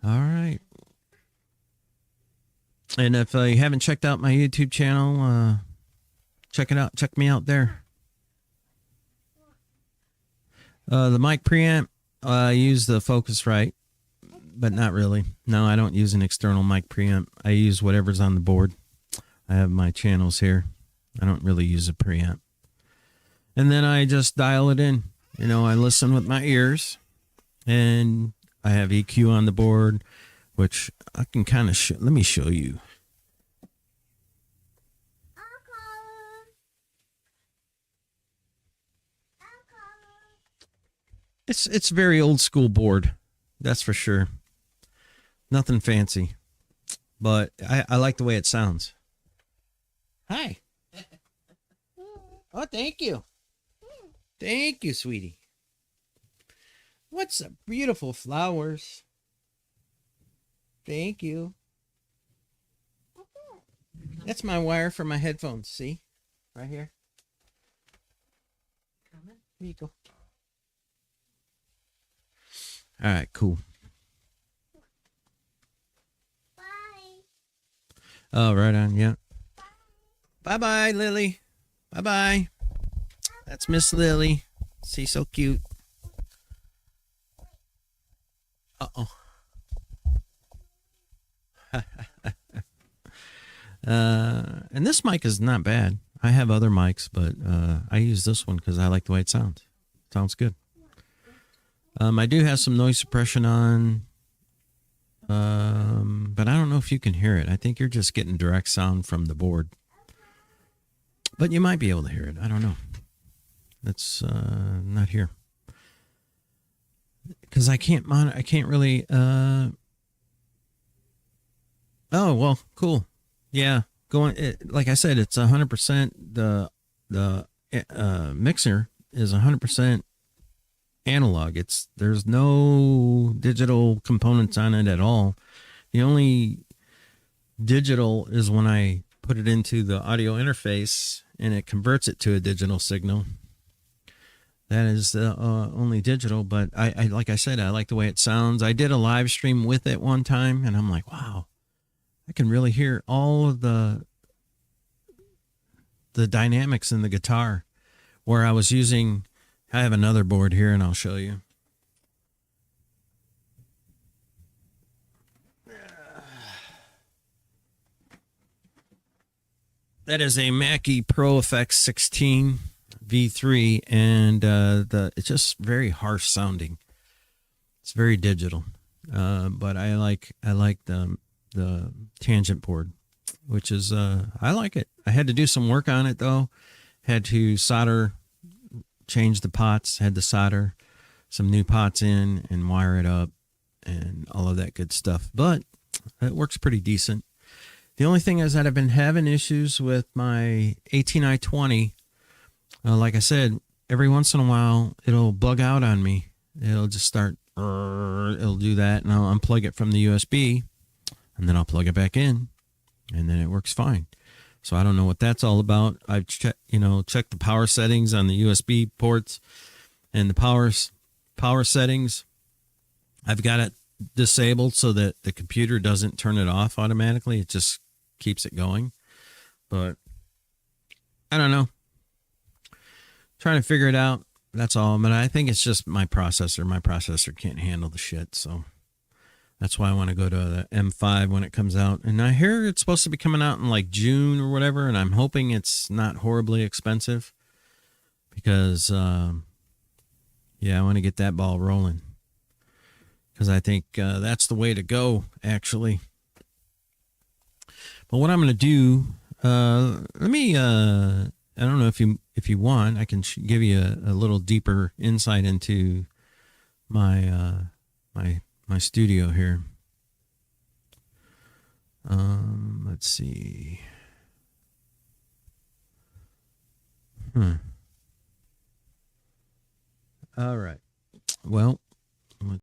All right. And if you haven't checked out my YouTube channel, check it out. Check me out there. The mic preamp, I use the Focusrite, but not really. No, I don't use an external mic preamp. I use whatever's on the board. I have my channels here. I don't really use a preamp. And then I just dial it in. You know, I listen with my ears, and I have EQ on the board, which I can kind of let me show you. It's very old school board, that's for sure. Nothing fancy, but I like the way it sounds. Hi. Oh, thank you. Thank you, sweetie. What's the beautiful flowers? Thank you. That's my wire for my headphones. See? Right here. Here you go. All right, cool. Bye. Oh, right on, yeah. Bye-bye, Lily. Bye-bye. That's Miss Lily. She's so cute. Uh-oh. And this mic is not bad. I have other mics, but I use this one because I like the way it sounds. Sounds good. I do have some noise suppression on, but I don't know if you can hear it. I think you're just getting direct sound from the board. But you might be able to hear it. I don't know. It's not here. Because I can't really. Oh, well, cool. Yeah, like I said, it's 100%. The mixer is 100% analog. There's no digital components on it at all. The only digital is when I put it into the audio interface and it converts it to a digital signal. That is the only digital, but I like I said, I like the way it sounds. I did a live stream with it one time, and I'm like, wow, I can really hear all of the dynamics in the guitar. Where I was using, I have another board here, and I'll show you. That is a Mackie Pro FX 16 V3, and it's just very harsh sounding. It's very digital, but I like the tangent board, which is I like it. I had to do some work on it though. Had to change the pots. Had to solder some new pots in and wire it up, and all of that good stuff. But it works pretty decent. The only thing is that I've been having issues with my 18i20. Like I said, every once in a while, it'll bug out on me. It'll just start, it'll do that, and I'll unplug it from the USB, and then I'll plug it back in, and then it works fine. So I don't know what that's all about. I've checked the power settings on the USB ports and the power settings. I've got it disabled so that the computer doesn't turn it off automatically. It just keeps it going. But I don't know. Trying to figure it out. That's all. But I think it's just my processor. My processor can't handle the shit. So that's why I want to go to the M5 when it comes out. And I hear it's supposed to be coming out in like June or whatever. And I'm hoping it's not horribly expensive because, I want to get that ball rolling. Because I think that's the way to go, actually. But what I'm going to do, let me, I don't know if you want, I can give you a little deeper insight into my my studio here. Let's see. All right. Well,